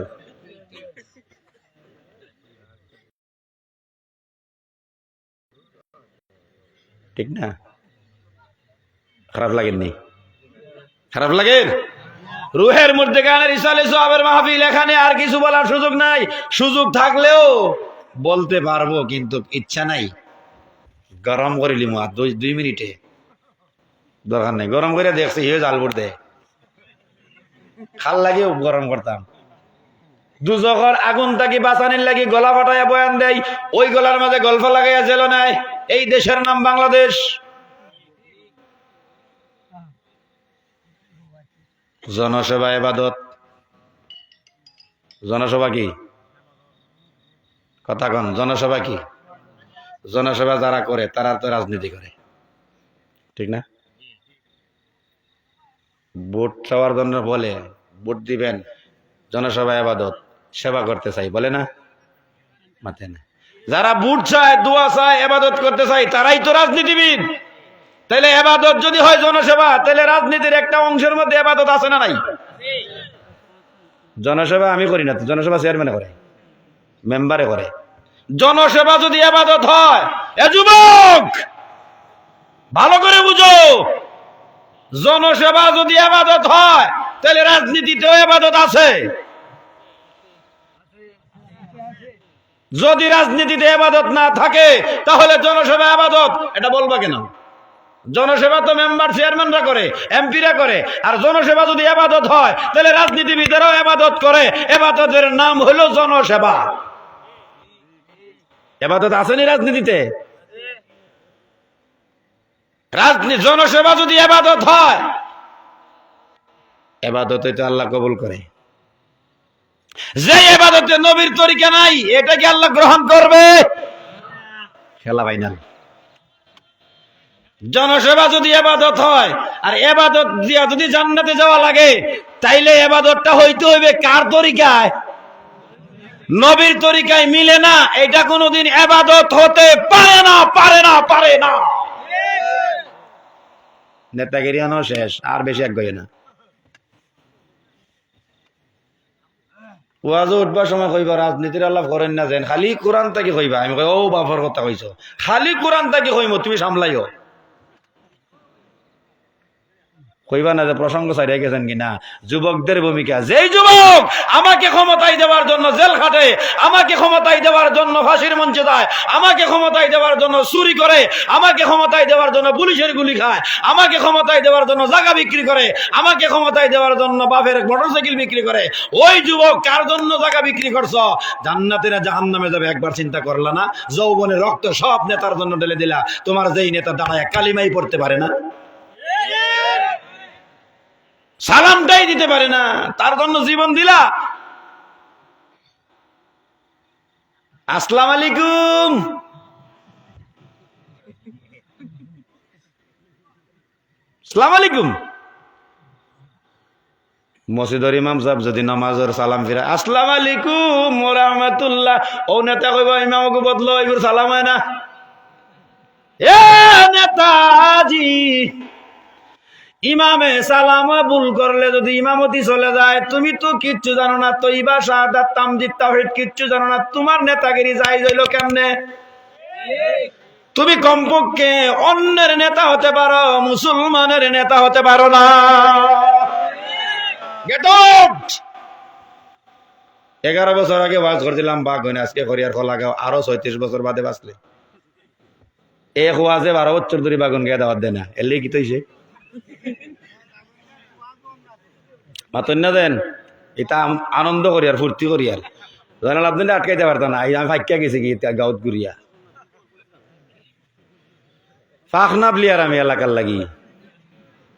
ঠিক না? খারাপ লাগেননি? খারাপ লাগে? রুহের মধ্যে গানের ইসালে সোহাবের মাহফিল, এখানে আর কিছু বলার সুযোগ নাই। সুযোগ থাকলেও বলতে পারবো, কিন্তু ইচ্ছা নাই। গরম করে লিমু আর 2 মিনিটে, দরকার নেই। গরম করে দেখছি হিয়ে জাল পড়তে, খাল লাগেও গরম করতাম। দুজখর আগুন থাকি বাঁচানির লাগি গলা ফাটাইয়া বয়ান দেয়, ওই গলার মাঝে গল্প লাগাইয়া জেল নেয়। এই দেশের নাম বাংলাদেশ। জনসেবা ইবাদত। জনসভা কি? কথা কন, জনসভা কি? জনসেবা যারা করে তারা তো রাজনীতি করে, ঠিক না? ভোট চাওয়ার জন্য বলে ভোট দিবেন, জনসভা ইবাদত, সেবা করতে চাই বলে না, মাথে না। যারা ভোট চায়, দোয়া চায়, ইবাদত করতে চায়, তারাই তো রাজনীতিবিদ। তাহলে ইবাদত যদি হয় জনসেবা, তাহলে রাজনীতির একটা অংশের মধ্যে ইবাদত আছে না নাই? জনসেবা আমি করি না তো, জনসভা চেয়ারম্যানে করে, মেম্বারে করে। জনসেবা যদি ইবাদত হয়, এ যুবক ভালো করে বুঝো, জনসেবা যদি ইবাদত হয়, তাহলে রাজনীতিতেও ইবাদত আছে। যদি রাজনীতিতে ইবাদত না থাকে, তাহলে জনসেবা ইবাদত, এটা বলবা কেন? জনসেবা তো মেম্বার চেয়ারম্যানরা করে, এমপিরা করে। আর জনসেবা যদি ইবাদত হয়, তাহলে রাজনীতিবিদেরাও ইবাদত করে। ইবাদতের নাম হলো জনসেবা। ইবাদত আসেনি রাজনীতিতে? জনসেবা যদি ইবাদত হয়, ইবাদতে তো আল্লাহ কবুল করে। যে ইবাদতে নবীর তরিকা নাই, এটা কি আল্লাহ গ্রহণ করবে? খেলা বাইনা। জনসেবা যদি ইবাদত হয়, আর ইবাদত দিয়া যদি জান্নাতে যাওয়া লাগে, তাইলে ইবাদতটা হইতে হইবে কার তরিকায়? নবীর তরিকায় মিলে না, এটা কোনোদিন ইবাদত হতে পারে না, পারে না, পারে না। নেতাগিরি আনো শেষ, আর বেশি এক গয়ে না। ওয়াজে উঠবার সময় কইবা রাজনীতির আল্লাহ করেন না, যেন খালি কোরআন তাকে কইবা। আমি কই ও বাপর কথা কইছো, খালি কোরআন তাকে কইম, তুমি সামলাইও। কইবা না যে প্রসঙ্গ ছাড়িয়ে গেছেন কিনা। যুবকদের ভূমিকা, যেই যুবক আমাকে ক্ষমতায় দেওয়ার জন্য জেল খাটে, আমাকে ক্ষমতায় দেওয়ার জন্য ফাঁসির মঞ্চে যায়, আমাকে ক্ষমতায় দেওয়ার জন্য চুরি করে, আমাকে ক্ষমতায় দেওয়ার জন্য পুলিশের গুলি খায়, আমাকে ক্ষমতায় দেওয়ার জন্য জায়গা বিক্রি করে, আমাকে ক্ষমতায় দেওয়ার জন্য বাপের মোটরসাইকেল বিক্রি করে, ওই যুবক কার জন্য জায়গা বিক্রি করছো? জান্নাতে না জাহান্নামে যাবে, একবার চিন্তা করলা না? যৌবনের রক্ত সব নেতার জন্য ঢেলে দিলা, তোমার যেই নেতা দাঁড়ায় কালিমাই পড়তে পারে না, সালামটাই দিতে পারে না, তার জন্য জীবন দিলা। আসসালামু আলাইকুম। আসসালামু আলাইকুম। মসজিদের ইমাম সাহেব যদি নামাজের সালাম ফিরা আসসালামু আলাইকুম ওয়া রাহমাতুল্লাহ, ও নেতা কইবা ইমামকে বদলো, এগুলো সালাম হয় না। এ নেতাজি, ইমামে সালাম ভুল করলে যদি ইমামতি চলে যায়, তুমি তো কিচ্ছু জানো না, তৈবা শাহাদাত তামজিদ তাওহীদ কিচ্ছু জানো না, তোমার নেতাগিরি যাই হইল কেমনে? তুমি কমপক্ষে অন্যের নেতা হতে পারো, মুসলমানের নেতা হতে পারো না। Get out. 11 বছর আগে ওয়াজ করছিলাম বাঘ হইনা, আজকে করিয়ার লাগাও আরো 36 বছর বাদে বাঁচলে। এক ওয়াজে 12 বছর ধরে বাগুন গিয়ে দাওয়াত দেয় না, এর কি তৈছে মাতন না দেন। এটা আনন্দ করি আর ফুর্তি করি আর জানাল আপনি আটকাইতে পারতাম না। আমি ফাঁকিয়া গেছি কি গাঁত ঘুরিয়া ফাঁক না প্লিয়ার আমি এলাকার লাগি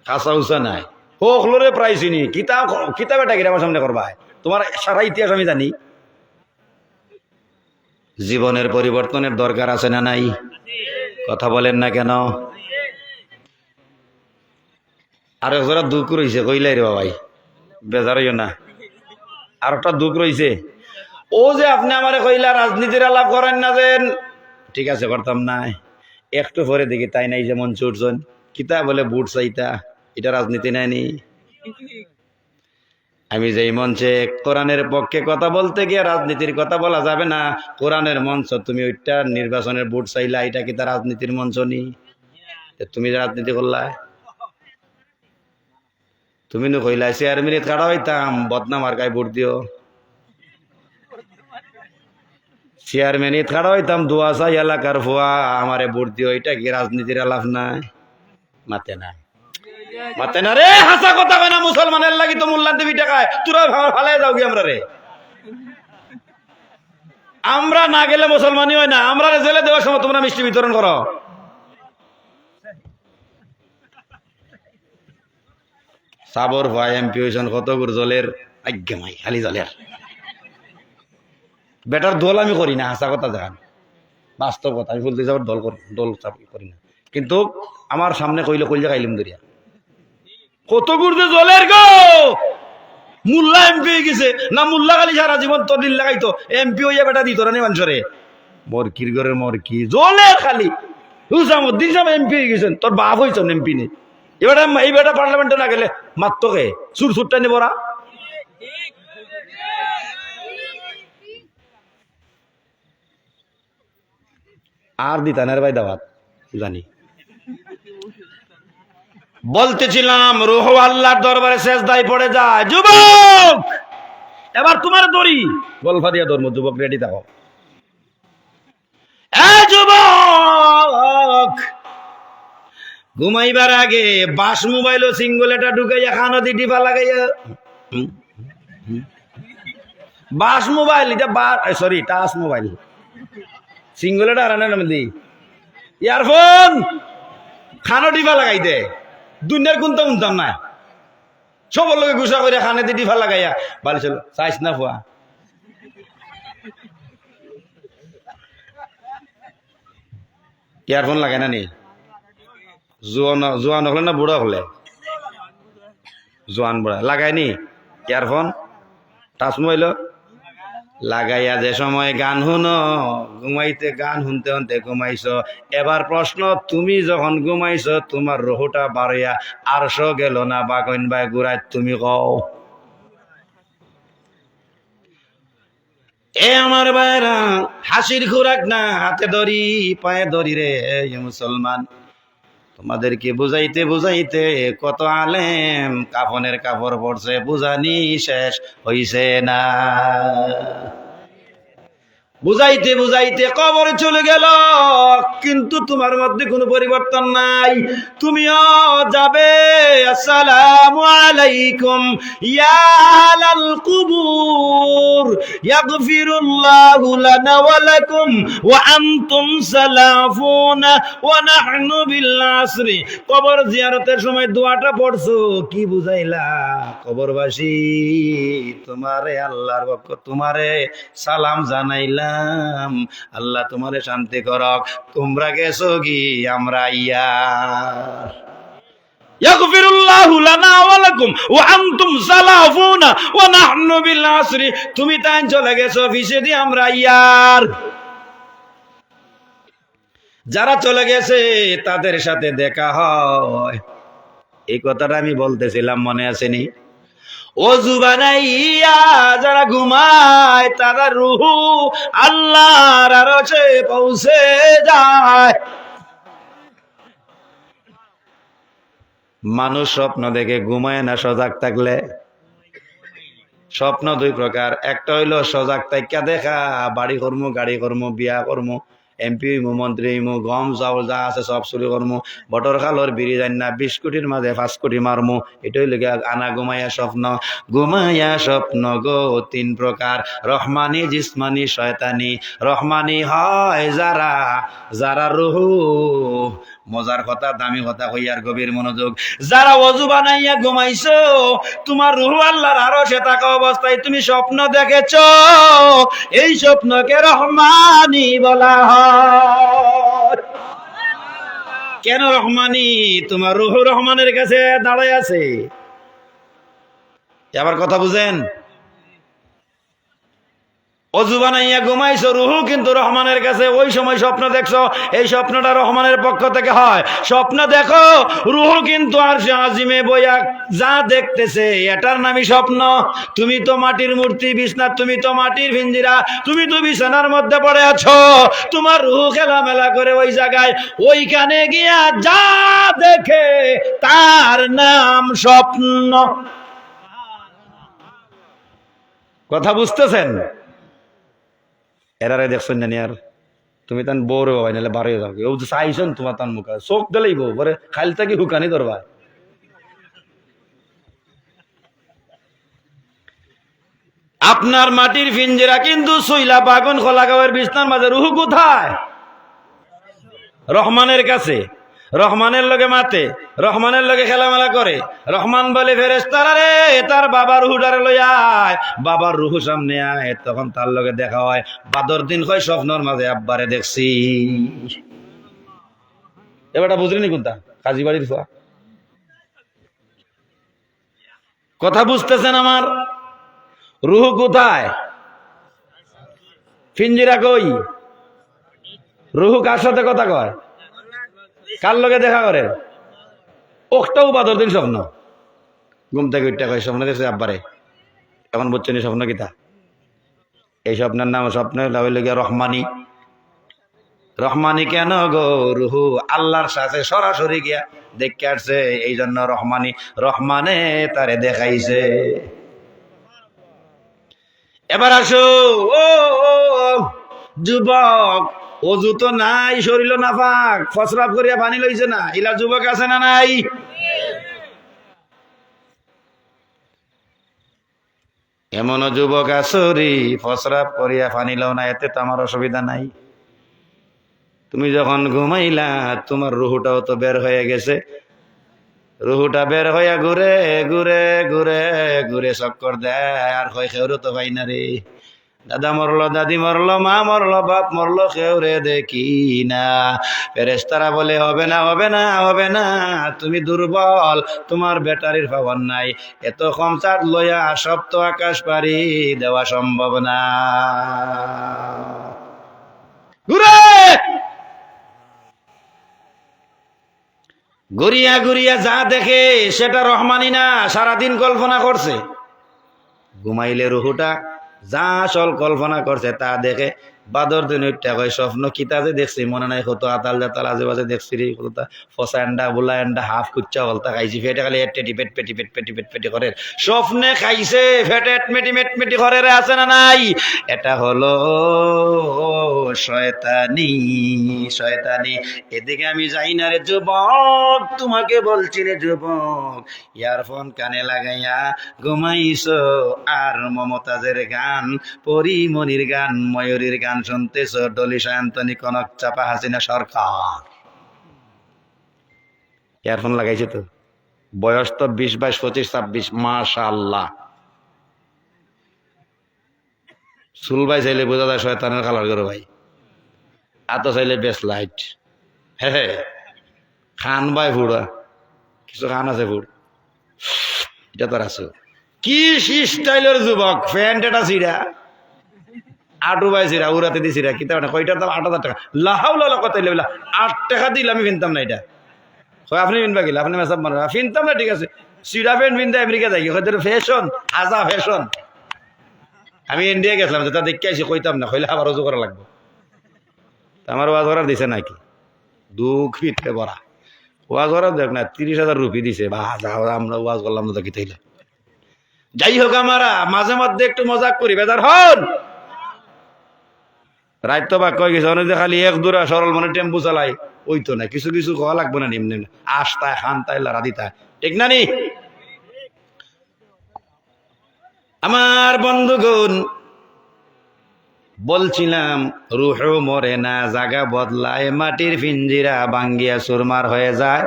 খাসা উসা নাই হোকলরে প্রায় চিনি কিতাব কিতাব এটা আমার সামনে করবা, তোমার সারা ইতিহাস আমি জানি। জীবনের পরিবর্তনের দরকার আছে না নাই? কথা বলেন না কেন? আর একজোড়া দুঃখ রয়েছে কইলাই রে বাবাই, বেজার হইও না। আর একটা দুঃখ রয়েছে, ও যে আপনি আমারে কইলা রাজনীতির আলাপ করেন না যেন, ঠিক আছে করতাম না, একটু পরে দেখি তাই নাই যে মঞ্চ উঠছেন কিতা বলে বুট চাইতা, এটা রাজনীতি নাইনি। আমি যেই মঞ্চে কোরআনের পক্ষে কথা বলতে গিয়ে রাজনীতির কথা বলা যাবে না, কোরআনের মঞ্চ তুমি ওইটা নির্বাচনের ভোট চাইলা, এটা কি তার রাজনীতির মঞ্চ নি? তুমি রাজনীতি করলা, তুমি নো কইলা চেয়ারম্যানে খাড়া হইতাম বদনাম আর গায়ে ভোট দিও, চেয়ারম্যানে খাড়া হইতাম দোয়া চাই এলাকার ভুয়া আমারে ভোট দিও, এটা কি রাজনীতির আলাপ নাই? মাতে না মাতে না রে, হাসা কথা কয় না। মুসলমানের লাগি তো মূল্যান দেবী টাকায় তোরা ফালাই যাও কি আমরা রে? আমরা না গেলে মুসলমানই হয় না। আমরা জেলে দেওয়ার সময় তোমরা মিষ্টি বিতরণ করো। সাবর ভাই এমপি হয়েছেন কত গুর জলের আজ্ঞে মাই খালি জলের বেটার দল আমি করি না, হাসা কথা দেখান বাস্তব কথা। আমি বলতে যাবার দল করি না, কিন্তু আমার সামনে কইলে কইলে খাইলিম দরিয়া কত গুরুতে জলের গো। মুল্লা এমপি হয়ে গেছে না, মুল্লা খালি সারা জীবন তোর দিন লাগাইতো, এমপি হইয়া বেটা দিত না মানুষরে মরকির ঘরের মরকি জলের খালি। হুসামুদ্দিন সাহেব এমপি হয়ে গেছেন, তোর বাপ হয়েছেন এমপি নেই। এবার এই বেটা পার্লামেন্টে না গেলে মাত্রকে সুর সুরটা নেবরা। আর দিতানের ভাই দাওয়াত জানি বলতেছিলাম রুহ আল্লাহর দরবারে সেজদায় পড়ে যায়। যুবক এবার তোমার দড়ি গলফা দিয়া ধর্ম, যুবক রেডি থাকো। যুবক ঘুমাইবার আগে বাস মোবাইল ও সিঙ্গলেটা ঢুকাইয়া খানো দি টিপা লাগাইয়া, বাস মোবাইল এটা সরি টাচ মোবাইল, সিঙ্গলেটা আর নাম দি ইয়ারফোন খানো টিপা লাগাই দে। দুনিয়ার কোনটা উনতাম না, সবর লোকে গুসা করে খানে দি টিপা লাগাইয়া ভালো ছিল চাইস না ফুয়া। ইয়ারফোন লাগাই না নি? জোয়ান হলে না বুড়া হলে? জোয়ান বুড়া লাগায়নি ইয়ারফোন টাচ মোবাইল লাগাইয়া যে সময় গান শুনো, ঘুমাইতে গান শুনতে শুনতে ঘুমাইছ। এবার প্রশ্ন, তুমি যখন ঘুমাইছ তোমার রহুটা বাড়িয়া আরশো গেল না বাগন বাই ঘুরাই? তুমি কও এ আমার ভাইরা, হাসির খুরাক না হাতে দড়ি পায়ে দড়ি রে মুসলমান। তোমাদেরকে বুঝাইতে বুঝাইতে কত আলেম কাফনের কাপড় পড়ছে, বুঝানি শেষ হইছে না। বুঝাইতে বুঝাইতে কবরে চলে গেল, কিন্তু তোমার মধ্যে কোনো পরিবর্তন নাই। তুমিও যাবে আসসালামু আলাইকুম ইয়া আহলাল কুবুর ইয়াগফিরুল্লাহু লানা ওয়া লাকুম ওয়া আনতুম সালাফুনা ওয়া নাহনু বিল আসরি। কবর জিয়ারতের সময় দোয়াটা পড়ছো, কি বুঝাইলা? কবরবাসী তোমারে আল্লাহর পক্ষ তোমারে সালাম জানাইলা, আল্লাহ তোমারে শান্তি করক। তোমরা গেছো কি আমরা ইয়ার ইয়াগফিরুল্লাহু লানা ওয়া লাকুম ওয়া আনতুম সালাফুনা ওয়া নাহনু বিল আসরি। তুমি তাই চলে গেছো ফিসে দি আমরা ইয়ার। যারা চলে গেছে তাদের সাথে দেখা হয়, এই কথাটা আমি বলতেছিলাম, মনে আসেনি? অজু বানাইয়া যারা ঘুমায় তারা রুহু আল্লাহর আরশে পৌঁছে যায়। মানুষ স্বপ্ন দেখে ঘুমায় না সজাগ থাকলে? স্বপ্ন দুই প্রকার, একটা হইলো সজাগ থাইকা দেখা, বাড়ি কর্ম, গাড়ি কর্ম, বিয়া কর্ম, এমপি হইমু, মন্ত্রী হইমু, গম চাউল যা আছে সব চুরি করমু, বটর খালর বিড়ি যাই না 20 কোটির মাঝে 5 কোটি মারমু, এটাই লেগে আনা ঘুমাইয়া স্বপ্ন। ঘুমাইয়া স্বপ্ন গো 3 প্রকার, রহমানি, জিসমানি, শয়তানি। রহমানি হয় যারা, যারা রুহু, মজার কথা, দামি কথা হইয়ার গভীর মনোযোগ, যারা ওযু বানাইয়া ঘুমাইছো, তোমার রুহু আল্লাহর আরশে থাকা অবস্থায় তুমি স্বপ্ন দেখেছো, এই স্বপ্নকে রহমানি বলা হয়। কেন রহমানি? তোমার রুহু রহমানের কাছে দাঁড়ায় আছে। আবার কথা বুঝেন? অজু বানাইয়া ঘুমাইছো, রুহু কিন্তু রহমানের কাছে। ওই সময় স্বপ্ন দেখছো, এই স্বপ্নটা রহমানের পক্ষ থেকে হয়। স্বপ্ন দেখো, রুহু কিন্তু আরশে আজিমে বইয়া যা দেখতেছে এটার নামই স্বপ্ন। তুমি তো মাটির মূর্তি, বিছনা তুমি তো মাটির পিঞ্জিরা, তুমি তো বিছানার মধ্যে পড়ে আছো, তোমার রুহু খেলামেলা করে ওই জায়গায়, ওইখানে গিয়া যা দেখে তার নাম স্বপ্ন। কথা বুঝতেছেন? এরারে দেখছেন জানি আর তুমি তান বউরে বাবাই নাহলে বাড়ি যাও, ও চাইছেন তোমার তান মুখে চোখ দিলেই বউ পরে খাইল থাকি হুকানি ধরবা। আপনার মাটির ফিঞ্জিরা কিন্তু সইলা বাগুন খোলা গাঁয়ের বিছনার মাঝে, রুহু কোথায়? রহমানের কাছে। রহমানের লগে মাতে, রহমানের লগে খেলামেলা করে। রহমান বলে ফেরেশতারা রে, তার বাবার রুহুটারে লই আয়। বাবার রুহু সামনে আয়, তখন তার লগে দেখা হয়। বাদর দিন কয় স্বপ্নর মাঝে আব্বারে দেখছি। এবারটা বুঝলেনি কোনটা? কাজী বাড়ির ফোয়া। কথা বুঝতেছেন আমার? রুহু কোথায়? ফিঞ্জিরা কই? রুহু কার সাথে কথা কয়? কার লগে দেখা করে? ওটাও বাদর দিন স্বপ্ন। ঘুম থেকে উঠতে কয় স্বপ্ন দেখছে আব্বারে। এখন বুঝছেন স্বপ্ন কিতা? এই স্বপ্নের নাম, স্বপ্ন হইল গিয়া রহমানি। রহমানি কেন গো? রুহু আল্লাহর সাথে সরাসরি গিয়া দেখে আসছে, এই জন্য রহমানি। রহমানে তারে দেখাইছে। এবার আসো ও যুবক, অজু তো নাই, শরীর নাফাক, ফসরাব করিয়া পানি লইছে না, ইলা যুবক আছে না নাই? এমন যুবক আসরি ফসরাব করিয়া পানি লও না, এতে তো আমার অসুবিধা নাই। তুমি যখন ঘুমাইলা তোমার রুহুটাও তো বের হয়ে গেছে। রুহুটা বের হইয়া ঘুরে ঘুরে ঘুরে ঘুরে চক্কর দেয়, আর হয় খেউরও তো পাই না রে। দাদা মরলো, দাদি মরলো, মা মরলো, বাপ মরলো, খেউরে দেখি না। ফেরেশতারা বলে হবে না, হবে না, হবে না, তুমি দুর্বল, তোমার ব্যাটারির পাওয়ার নাই, এত কম চার্জ লইয়া সপ্ত আকাশ পারি দেওয়া সম্ভব না। ঘুরে ঘুরিয়া ঘুরিয়া যা দেখে সেটা রহমানি না, সারাদিন কল্পনা করছে। ঘুমাইলে রুহুটা যা আসল কল্পনা করছে তা দেখে। বাদর দিন উঠতে কয় স্বপ্ন কিতা যে দেখছি মনে নাই, কত আতাল জাতাল আজেবাজে দেখছি রে, কত ফসা এন্ডা বুলা এন্ডা হাফ কুচ্চা বলতা খাইছি, ফেটে খালি পেটি পেট পেটি পেট পেটি পেট পেটি করে স্বপ্নে খাইছে, ফেটে মেটি মেট মেটি করে রে, আছে না নাই? এটা হলো শয়তানি, শয়তানি। এদিকে আমি যাই না রে যুবক, তোমাকে বলছি রে যুবক, ইয়ারফোন কানে লাগাইয়া ঘুমাইছো আর মমতাজের গান, পরিমণির গান, ময়ূরীর গান শুনতেছ, ডলি সায়ন্তনী, কনক চাপা, হাসিনা সরকার। ইয়ারফোন লাগাইছে তো, বয়স তো 20, 22, 25, 26, মাশাআল্লাহ। চুল ভাই চাইলে বোঝা যায় শয়তানের কালার করে ভাই, এত চাইলে বেশ লাইট। হ্যাঁ খান ভাই ফুড়া, কিছু খান আছে ফুড়, এটা তোর আছে। কি স্টাইলের যুবক, প্যান্ট এটা ছিড়া, আটু বাই ছিড়া, উড়াতে দি ছিড়া, কিতা কয়টার দাম 8,000 টাকা। লাহাউলা কত 8 টাকা দিলে আমি কিনতাম না এটা। আপনি বিনবা গেলে আপনি মেসাব মারেন ফিনতাম না ঠিক আছে সিরা ফ্যান বিনতে আমেরিকা যাই হয়তো ফ্যাশন আজা ফ্যাশন আমি ইন্ডিয়া গেছিলাম যেটা দেখতে আসি কইতাম না কইলে আবার অজু করা লাগবে আমার ওয়াজ করার দিছে নাকি দুঃখ পিঠে ভরা ওয়াজ করার দেখ না 30,000 রুপি দিছে বা আমরা ওয়াজ করলাম না কি তাইলে যাই হোক আমারা মাঝে মধ্যে একটু মজাক করি বেজার হন রাত তো বা কয়ে গেছে অনেক খালি এক দূরা সরল মনে টেম্পু চালাই ওই তো না কিছু কিছু খাওয়া লাগবে না নিম্ন আস্তায় খানতায় রাধিতায় ঠিক না নি আমার বন্ধুগণ বলছিলাম রুহ মরে না জায়গা বদলায় মাটির পিঞ্জিরা ভাঙ্গিয়া সুরমার হয়ে যায়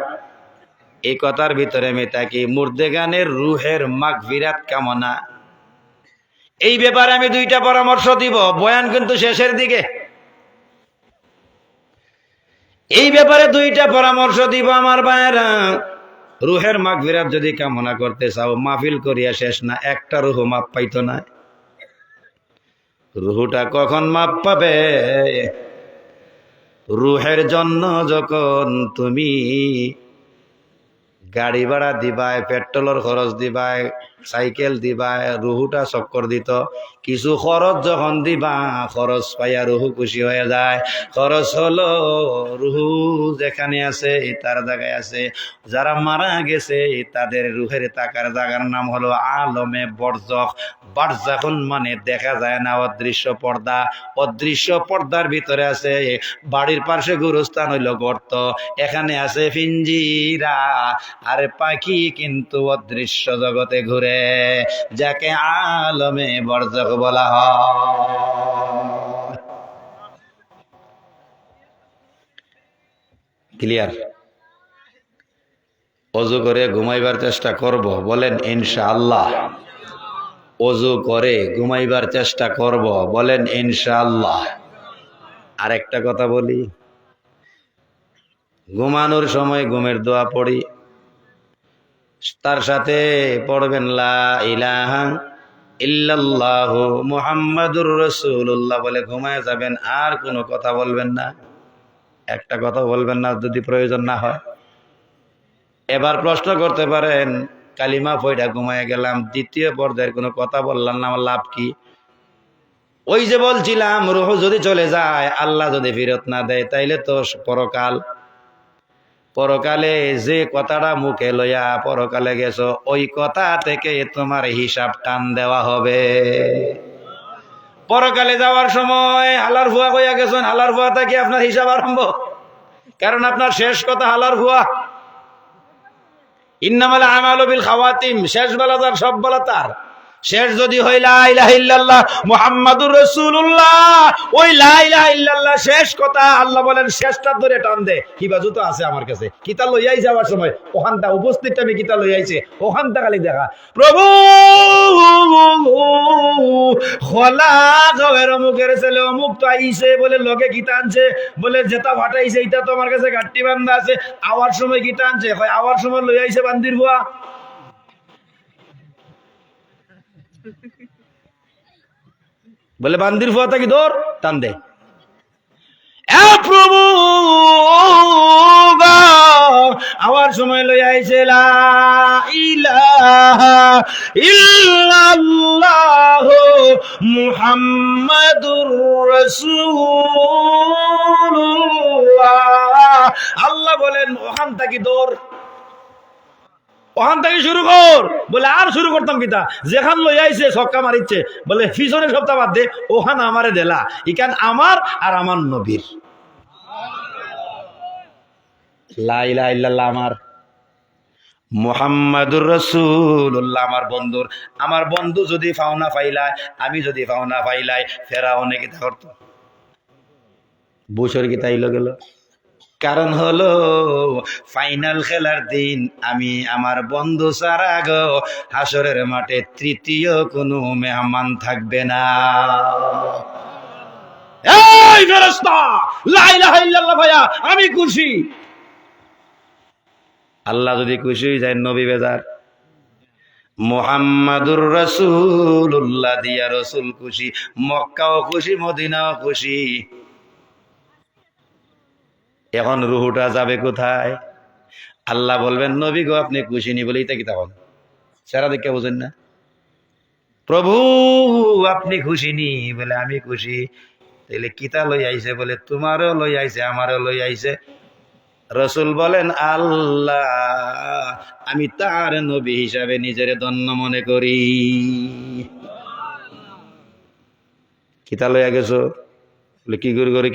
এই কথার ভিতরে মেতাকি মুর্দেগানের রুহের মাগফিরাত কামনা এই ব্যাপারে আমি দুইটা পরামর্শ দিব বয়ান কিন্তু শেষের দিকে এই ব্যাপারে দুইটা পরামর্শ দিব আমার ভাইয়েরা রুহের মাগফিরাত যদি কামনা করতে চাও মাহফিল করিয়া শেষ না একটা রুহ মাপ পাইতো না রুহটা কখন মাপ পাবে রুহের জন্য যখন তুমি গাড়ি ভাড়া দিবায় পেট্রোলের খরচ দিবায় সাইকেল দিবায় রুহুটা চক্কর দিত কিছু খরচ যখন দিবা খরচ পাইয়া রুহু খুশি হয়ে যায় খরচ হলো রুহু যেখানে আছে তার জায়গায় আছে যারা মারা গেছে তাদের রুহের টাকার জায়গার নাম হলো আলমে বরজখ বারজাখুন মানে দেখা যায় না অদৃশ্য পর্দা অদৃশ্য পর্দার ভিতরে আছে বাড়ির পাশে গুরুস্থান হইল গর্ত এখানে আছে পিঞ্জিরা আরে পাখি কিন্তু অদৃশ্য জগতে ঘুরে যাকে আলমে বরজখ বলা হয় ক্লিয়ার ওযু করে ঘুমাইবার চেষ্টা করব বলেন ইনশাআল্লাহ ওযু করে ঘুমাইবার চেষ্টা করব বলেন ইনশাআল্লাহ আরেকটা কথা বলি ঘুমানোর সময় ঘুমের দোয়া পড়ি তার সাথে পড়বেন লা ইলাহা ইল্লাল্লাহু মুহাম্মাদুর রাসূলুল্লাহ বলে ঘুমায় যাবেন আর কোনো কথা বলবেন না একটা কথা বলবেন না যদি প্রয়োজন না হয় এবার প্রশ্ন করতে পারেন কালিমা পয়টা ঘুমায় গেলাম দ্বিতীয় পর্যায়ের কোনো কথা বললাম না আমার লাভ কি ওই যে বলছিলাম রূহ যদি চলে যায় আল্লাহ যদি ফেরত না দেয় তাইলে তো পরকালে যে কথাটা মুখে লইয়া পরকালে গেছো ওই কথা থেকে তোমার হিসাব টান দেওয়া হবে পরকালে যাওয়ার সময় হালার ভুয়া কইয়া গেছেন হালার ভুয়া থেকে আপনার হিসাব আরম্ভ কারণ আপনার শেষ কথা হালার ভুয়া ইন্নামাল আমালু বিল খাওয়াতিম শেষ বেলা তার সব বেলা তার শেষ যদি হয় লা ইলাহা ইল্লাল্লাহ মুহাম্মাদুর রাসূলুল্লাহ ওই লা ইলাহা ইল্লাল্লাহ শেষ কথা আল্লাহ বলেন শেষটা ধরে টান দে কি বাজু তো আছে আমার কাছে কিতা লইয়াই যাওয়ার সময় ওখানটা উপস্থিত আমি কিতা লইয়াইছে ওখানটা খালি দেখা প্রভু খোলা গবের অমুকের ছেলে অমুক তো আইছে বলে লগে গীতা আনছে বলে যেটা ফাটাইছে এটা তো আমার কাছে গাট্টি বান্ধা আছে আওয়ার সময় গীতা আনছে হয় আওয়ার সময় লইয়াইছে বান্দির বুয়া বলে বান্দির ফুয়া থাকি ধর টান দে প্রভু আওয়ার সময় লই আইছে লা ইলাহা ইল্লাল্লাহ মুহাম্মাদুর রাসূলুল্লাহ আল্লাহ বলেন ওখান থাকি দৌড় ওখান থেকে শুরু কর বলে আর শুরু করতাম কিতা যেখান লই আইছে ছক্কা মারিচ্ছে বলে পিছনে সপ্তাহ বাদ দে ওখান আমারে দেলা ইখান আমার আর আমার নবীর লা ইলাহা ইল্লাল্লাহ আমার মুহাম্মাদুর রাসূলুল্লাহ আমার বন্ধু যদি ফাওনা পাইলায় আমি যদি ফাওনা পাইলাই ফেরাউনে কি করতো বছর কি তাইলো গেল কারণ হলো ফাইনাল খেলার দিন আমি আমার বন্ধু ছাড়া গো হাসরের মাঠে তৃতীয় কোনো মেহমান থাকবে না এই ফেরেশতা লা ইলাহা ইল্লাল্লাহ ভাইয়া আমি খুশি আল্লাহ যদি খুশি হয়ে যায় নবী বেজার মুহাম্মাদুর রাসূলুল্লাহ দিয়া রাসূল খুশি মক্কাও খুশি মদিনাও খুশি এখন রুহুটা যাবে কোথায় আল্লাহ বলবেন নবী গো আপনি খুশি নি বলেই তাকে তখন সারা দেখে বোঝেন না প্রভু আপনি খুশি নি বলে আমি খুশি তাহলে কিতা লই আইছে বলে তোমারও লই আইছে আমারও লই আইছে রসুল বলেন আল্লাহ আমি তার নবী হিসাবে নিজের ধন্য মনে করি কিতা লইয়া গেছো বলে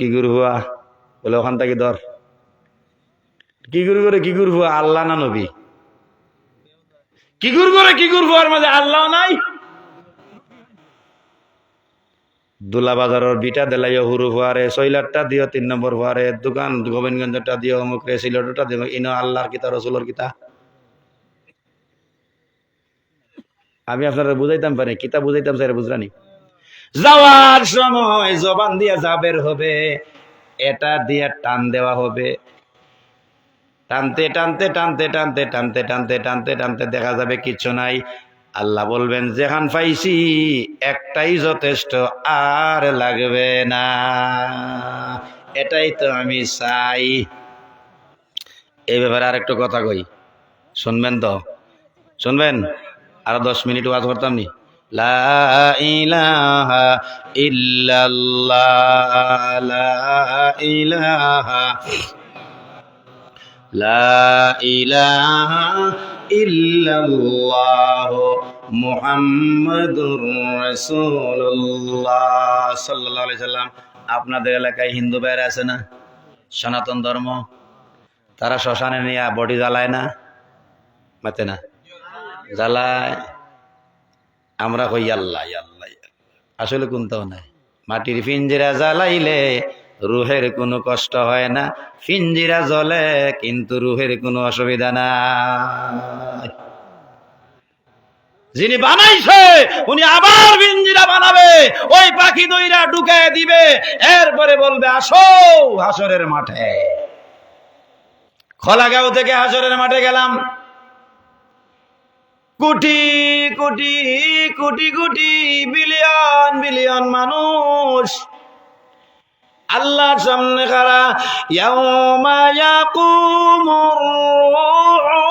কি গুরু হুয়া বলে ওখান থেকে ধর কি গুরু হুয়া আল্লাহ না নবী কি গুরু হুয়ার মাঝে আল্লাহ নাই দুলা বাজারের বিটা দেলাইয়া হুরু হুয়ারে 6 লাখটা দিও 3 নম্বর হুয়ারে দোকান গোবিন্দগঞ্জটা দিও অমুক রে সিলেটটা দিও ইনো আল্লাহর কিতা রসুলের কিতা আমি আপনারা বুঝাইতাম পারি কিতা বুঝাইতাম স্যার বুঝরানি যাওয়ার সময় জবান দিয়ে যাবের হবে এটা দিয়ে টান দেওয়া হবে টানতে টানতে টানতে টানতে টানতে টানতে টানতে টানতে দেখা যাবে কিছু নাই আল্লাহ বলবেন যেখান পাইছি একটাই যথেষ্ট আর লাগবে না এটাই তো আমি চাই এই ব্যাপারে আরেকটু কথা কই শুনবেন তো শুনবেন আরো 10 মিনিট ওয়াজ করতাম নি লা ইলাহা ইল্লাল্লাহ লা ইলাহা লা ইলাহা ইল্লাল্লাহ মুহাম্মাদুর রাসূলুল্লাহ সাল্লাল্লাহু আলাইহি সাল্লাম আপনাদের এলাকায় হিন্দু ভাইরা আছে না সনাতন ধর্ম তারা শ্মশানে নিয়ে বডি জ্বালায় না মাতে না জ্বালায় আমরা কই আল্লাহ আল্লাহ আসলে কোনটাও নাই মাটির পিঞ্জিরা জ্বালাইলে রুহের কোনো কষ্ট হয় না পিঞ্জিরা জ্বলে কিন্তু রুহের কোনো অসুবিধা নাই যিনি বানাইছে উনি আবার পিঞ্জিরা বানাবে ওই পাখি দইরা ঢুকায় দিবে এরপরে বলবে আসো হাসরের মাঠে খোলাগাঁও থেকে হাসরের মাঠে গেলাম কোটি কোটি কোটি কোটি বিলিয়ন বিলিয়ন মানুষ আল্লাহর সামনে খাড়া ইয়াউমা ইয়াকুমুর রূহু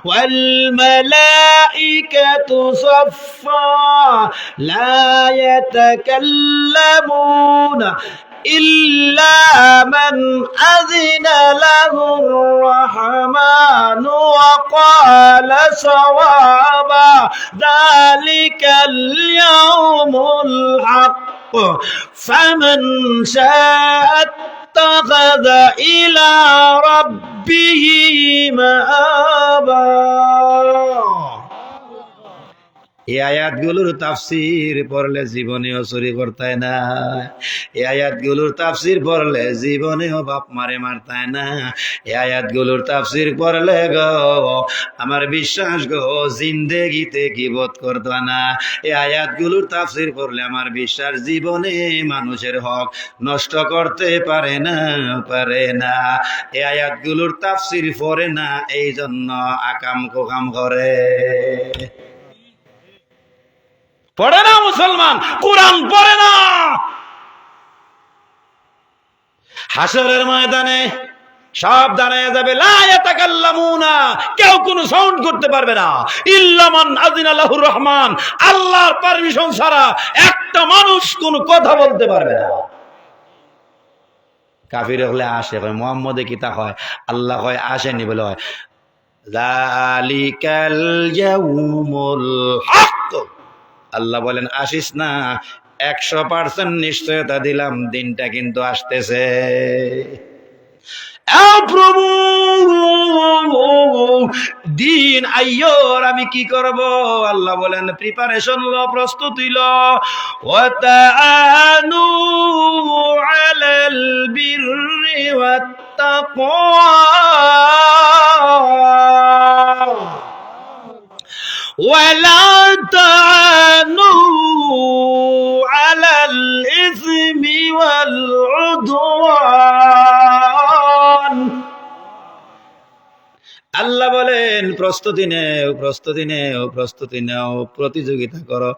ওয়াল মালাইকাতু সাফফা লা ইয়াতাকাল্লামুনা إلا من أذن له الرحمن وقال صوابا ذلك اليوم الحق فمن شاء اتخذ إلى ربه مآبا এই আয়াতগুলোর তাফসীর পড়লে জীবনেও চুরি করতায় না এই আয়াতগুলোর তাফসীর পড়লে জীবনেও বাপ মারে মারতায় না এই আয়াতগুলোর তাফসীর পড়লে গো আমার বিশ্বাস গো জিন্দেগিতে গীবত করতো না এই আয়াতগুলোর তাফসীর পড়লে আমার বিশ্বাস জীবনে মানুষের হক নষ্ট করতে পারে না এই আয়াতগুলোর তাফসীর পড়ে না এই জন্য আকাম কোকাম করে পড়ে না মুসলমান কোরআন পড়ে না হাসরের ময়দানে সব দাঁড়ায় যাবে লা ইয়াতাকাল্লামুনা কেউ কোনো সাউন্ড করতে পারবে না ইল্লা মান আযিনা লাহুর রহমান আল্লাহর পারমিশন ছাড়া একটা মানুষ কোনো কথা বলতে পারবে না কাফির হলে আসে কয় মুহাম্মদে কি তা হয় আল্লাহ কয় আসেনি বলে হয় যালিকাল ইয়াউমুল হক আল্লাহ বলেন আসিস না 100% নিশ্চয়তা দিলাম দিনটা কিন্তু আসতেছে প্রভু দিন আইয়োর আমি কি করব আল্লাহ বলেন প্রিপারেশন লো প্রস্তুতি লো ওয়াতাআনু আলাল বিররি ওয়াত তাকওয়া ولا تعانوا على الإثم والعدوان আল্লাহ বলেন প্রস্তুতি নেও প্রতিযোগিতা করো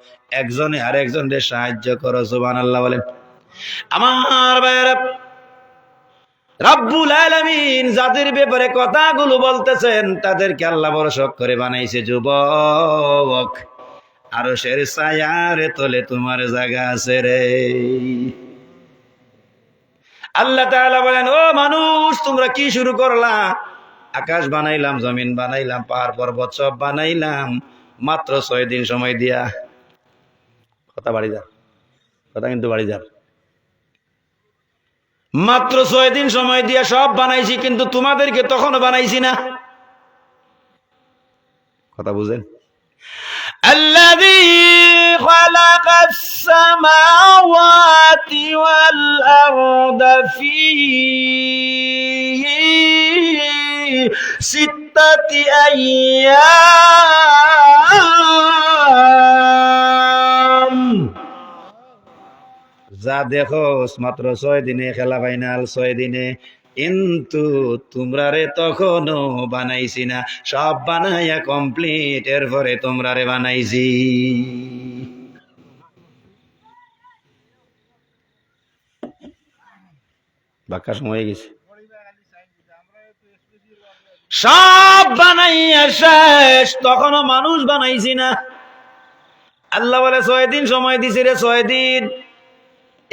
একজনে আরেকজনের সাহায্য করো সুবহানাল্লাহ বলেন আমার ভাইরা রব্বুল আলামিন যাদের ব্যাপারে কথাগুলো বলতেছেন তাদেরকে আল্লাহ ভরসক করে বানাইছে যুবক। আরশের ছায়ার তলে তোমার জায়গা আছে রে। আল্লাহ তাআলা বলেন, ও মানুষ তোমরা কি শুরু করলা? আকাশ বানাইলাম, জমিন বানাইলাম, পাহাড় পর্বত সব বানাইলাম মাত্র 6 দিন সময় দিয়া। কথা বাড়ি যা, কথা কিন্তু বাড়ি যা। মাত্র 6 দিন সময় দিয়া সব বানাইছি, কিন্তু তোমাদেরকে তখনও বানাইছি না। কথা বুঝেন? الذي خلق السماوات والأرض في 6 أيام যা দেখো মাত্র 6 দিনে খেলা ফাইনাল 6 দিনে, কিন্তু তোমরা রে তখনও বানাইছি না, সব বানাইয়া কমপ্লিট এরপরে তোমরা রে বানাইছি। বাক্কা সময় হয়ে গেছে, সব বানাইয়া শেষ, তখনও মানুষ বানাইছি না। আল্লাহ বলে 6 দিন সময় দিছি রে, 6 দিন।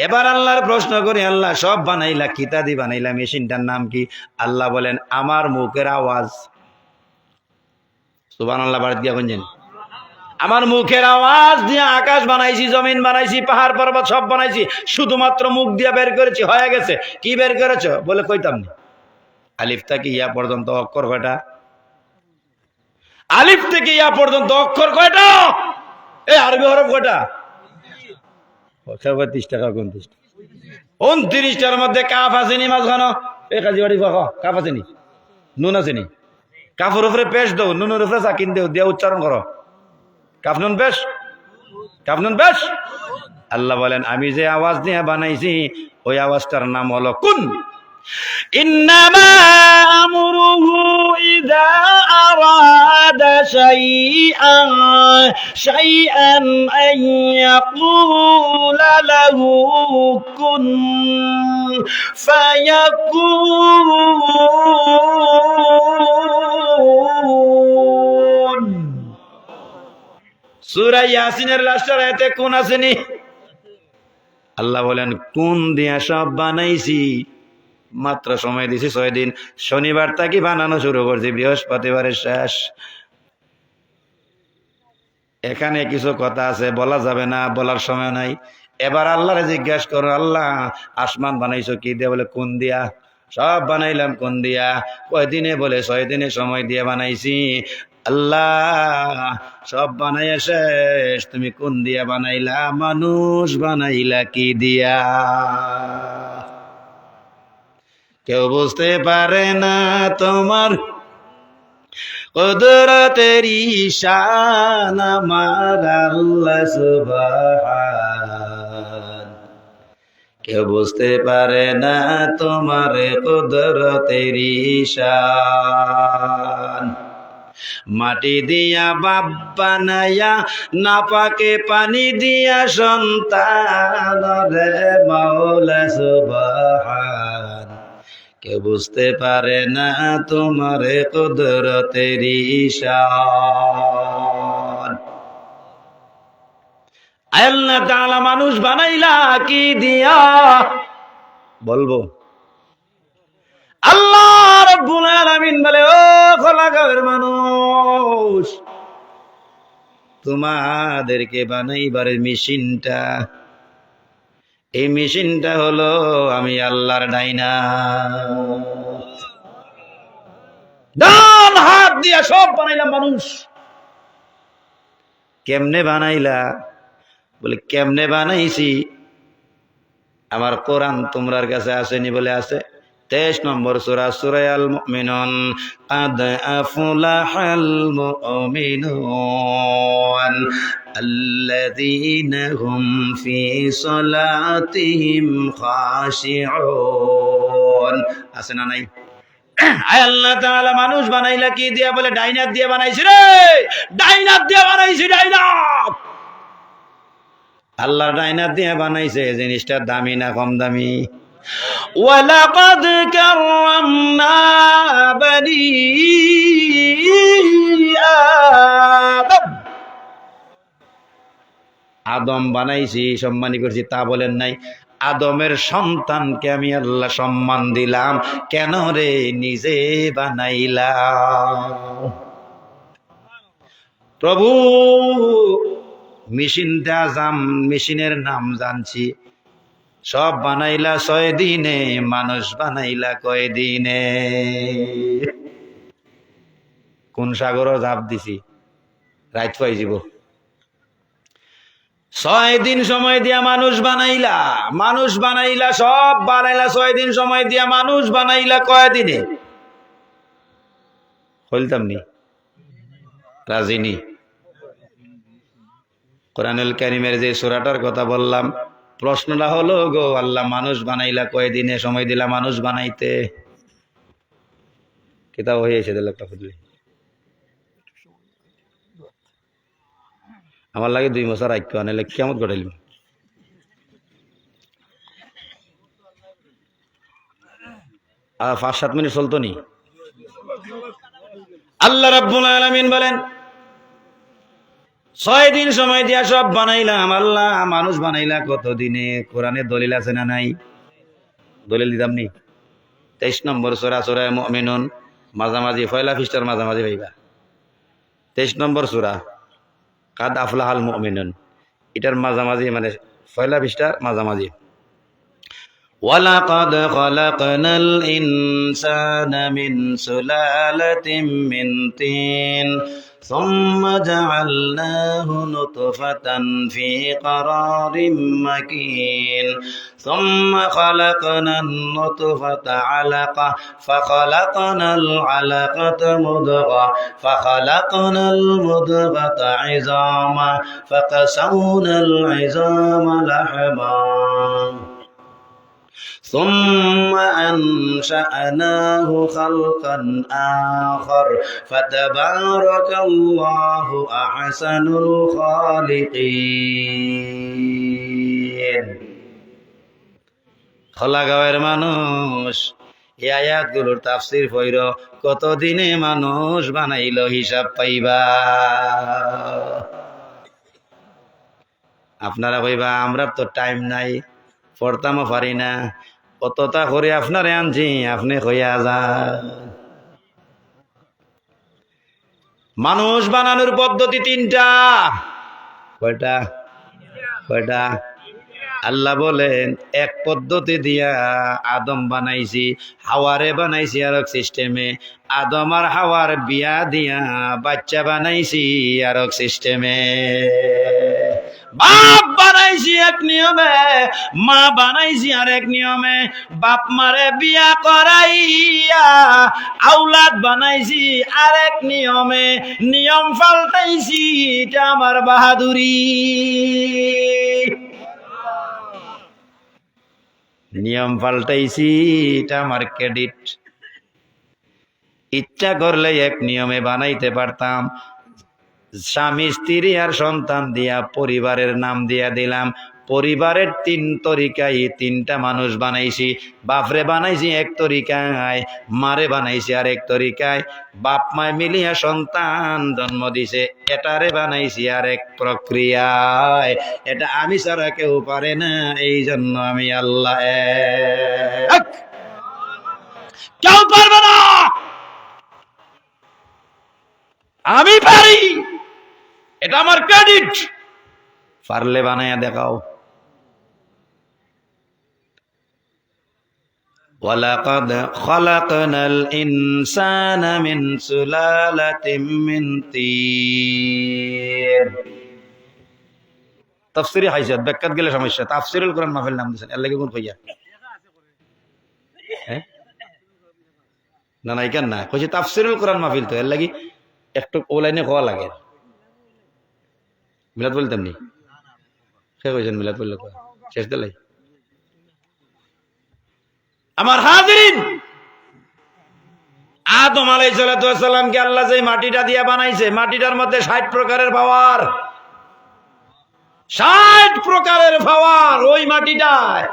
এবার আল্লাহর প্রশ্ন করি, আল্লাহ সব বানাইলা, কিতা দি বানাইলা, মেশিনটার নাম কি? আল্লাহ বলেন, আমার মুখের আওয়াজ। সুবহানাল্লাহ, বাড়ি দিয়া গুনছেন। আমার মুখের আওয়াজ দিয়ে আকাশ বানাইছি, জমিন বানাইছি, পাহাড় পর্বত সব বানাইছি, শুধুমাত্র মুখ দিয়া বের করেছি, হয়ে গেছে। কি বের করেছো? বলে কইতাম না। আলিফ থেকে ইয়া পর্যন্ত অক্ষর কয়টা? আলিফ থেকে ইয়া পর্যন্ত অক্ষর কয়টা? এই আরবি হরফ কয়টা? 30 টাকা 29টার মধ্যে কাফ আসেনি মাঝখানো। এই কাজী বাড়ি কাফ আসেনি, নুন আসেনি। কাফের উপরে পেশ দাও, নুনের উপরে চাকিন দেও, দিয়ে উচ্চারণ করো, কাফ নুন পেশ, কাফ নুন পেশ। আল্লাহ বলেন, আমি যে আওয়াজ দিয়ে বানাইছি ওই আওয়াজটার নাম হলো কুন। ইন্নামা আমরুহু ইযা আরাদা শাইআন আন ইয়াকুলা লাহু কুন ফায়াকুন। সূরা ইয়াসিনের লাস্টের আয়াতে কোন আসেনি? আল্লাহ বলেন, কোন দিয়া সব বানাইছি, মাত্র সময় দিছি 6 দিন। শনিবার থেকে বানানো শুরু করছি, বৃহস্পতিবারের শেষ। এখানে কিছু কথা আছে বলা যাবে না, বলার সময় নাই। এবার আল্লাহরে জিজ্ঞাসা করো, আল্লাহ আসমান বানাইছো কি দিয়ে? বলে কোন দিয়া। সব বানাইলাম কোন দিয়া। কয়দিনে? বলে 6 দিনে সময় দিয়ে বানাইছি। আল্লাহ সব বানাইয়া শেষ, তুমি কোন দিয়া বানাইলা? মানুষ বানাইলা কি দিয়া? কেউ বুঝতে পারে না তোমার কুদরতের ঈশান, আমার আল্লাহ সুবহান। কেউ বুঝতে পারে না তোমার কুদরতের ঈশান। মাটি দিয়া বাপ বানায়া, নাপাকে পানি দিয়া সন্তান, রে মাওলা সুবহান। কেউ বুঝতে পারে না তোমার কুদরতের ঈশান। আল্লাহ তাআলা মানুষ বানাইলা কি দিয়া? বলবো আল্লাহ রাব্বুল আলামিন বলে, ও খোলাগাঁওয়ের মানুষ, তোমাদেরকে বানাইবার মেশিনটা, এই মেশিনটা হলো আমি আল্লাহর ডাইনা। ডান হাত দিয়া সব বানাইলাম মানুষ। কেমনে বানাইলা? বলে কেমনে বানাইছি, আমার কোরআন তোমরার কাছে আসেনি? বলে আছে। 23 নম্বর সূরা, সূরা আল মুমিনুন। আদ আফলাহাল মুমিনুন আল্লাযীনা হুম ফি সালাতিহিম খাশিউন। আছে না নাই? আল্লাহ তাআলা মানুষ বানাইলা কি দিয়া? বলে ডাইনাত দিয়ে বানাইছি রে, ডাইনাত দিয়ে বানাইছি, ডাইনাত। আল্লাহ ডাইনাত দিয়ে বানাইছে। জিনিসটা দামি না কম দামি? ওয়ালাকাদ কাররামনা বনি আদম, আদম বানাইছি সম্মানী করছি তা বলেন নাই, আদমের সন্তানকে আমি আল্লাহ সম্মান দিলাম। কেন রে? নিজে বানাইলাম। প্রভু মেশিনের নাম জানছি, সব বানাইলা 6 দিনে, মানুষ বানাইলা কয় দিনে? কোন সাগরও ঝাঁপ দিছি, রাইত পাই যাব। 6 দিন সময় দিয়া মানুষ বানাইলা, সব বানাইলা 6 দিন সময় দিয়া মানুষ বানাইলা কয় দিনে? বলতাম নি রাজিনী। কোরআনুল কারীমের যে সূরাটার কথা বললাম, প্রশ্নটা হলো গো আল্লাহ মানুষ বানাইলা কয় দিনে সময় দিলা মানুষ বানাইতে? কিতাব হয়েছে একটা ফুটলি আমার লাগে 2 বছর আইক্য আনাইলে কেমন ঘটাইলাম। আর 5-7 মিনিট চলতো নি। আল্লাহ রাব্বুল আলামিন বলেন 6 দিন সময় দিয়া সব বানাইলাম। আল্লাহ মানুষ বানাইলা কত দিনে? কোরআনে দলিল আছে না নাই? দলিল দিতাম নি। 23 নম্বর সূরা, সূরা মুমিনুন, মাঝামাঝি পয়লা পৃষ্ঠার মাঝামাঝি ভাইবা। 23 নম্বর সূরা কাদ আফলাহাল মুমিনুন, এটার মাঝামাঝি মানে পয়লা পৃষ্ঠার মাঝামাঝি। ওয়ালাকাদ খালাকনাল ইনসানা মিন সুলালাতিন মিন তিন ثم جعلناه نطفة في قرار مكين ثم خلقنا النطفة علقة فخلقنا العلقة مضغة فخلقنا المضغة عظاما فكسونا العظام لحما ثم أنشأناه خلقا آخر فتبارك الله أحسن الخالقين। খোলাগাঁওয়ের মানুষ এই আয়াতগুলোর তাফসীর পড়ল, কতদিনে মানুষ বানাইল হিসাব পাইবা। আপনারা কইবা আমরা তো টাইম নাই, পড়তামও পারি না, কতটা করে আপনারে আনছি, আপনি কইয়া যান। মানুষ বানানোর পদ্ধতি 3টা। কয়টা? আল্লাহ বলেন এক পদ্ধতি দিয়া আদম বানাইছি, হাওয়ারে বানাইছি আর এক সিস্টেমে। আদম আর হাওয়ার বিয়া দিয়া বাচ্চা বানাইছি আর এক সিস্টেমে। বাপ বানাইছি এক নিয়মে, মা বানাইছি আর এক নিয়মে। বাপ মারে বিয়া করাইয়া আওলাদ বানাইছি আর এক নিয়মে। নিয়ম পাল্টাইছি, এটা আমার বাহাদুরি। নিয়ম পাল্টাইছি, এটা আমার ক্রেডিট। ইচ্ছা করলে এক নিয়মে বানাইতে পারতাম। স্বামী স্ত্রী আর সন্তান দিয়া পরিবারের নাম দিয়া দিলাম। পরিবারের 3 তরিকায় 3টা মানুষ বানাইছি। বাপরে বানাইছি এক তরিকায়, মারে বানাইছি আর এক তরিকায়। বাপ মায় মিলিয়া সন্তান জন্ম দিছে, এটারে বানাইছি আর এক প্রক্রিয়ায়। এটা আমি ছাড়া কেউ পারে না, এই জন্য আমি আল্লাহ এক। কেউ পারবে না, আমি পারি, এটা আমার ক্রেডিট। পারলে বানায়া দেখাও। ওয়ালাকাদ খালাকনাল ইনসানা মিন সুলালাতিন মিন তিন। তাফসীরে হাইসাত ব্যাখ্যাত গেলে সমস্যা। তাফসীরুল কোরআন মাহফিল নাম দিয়েছেন, এর লাগি কোন কইয়া? হ্যাঁ না না ইকান না, কইছে তাফসীরুল কোরআন মাহফিল, তো এর লাগি একটু ওলাইনে কোয়া লাগে। মিলাদ বলতাম নি, সে কইছেন মিলাদ বললে শেষ দিলাই। আমার হাজিরিন, আদম আলাইহিস সালামকে আল্লাহ যে মাটিটা দিয়া বানাইছে, মাটিটার মধ্যে 60 প্রকারের পাওয়ার, 60 প্রকারের পাওয়ার ওই মাটিটায়।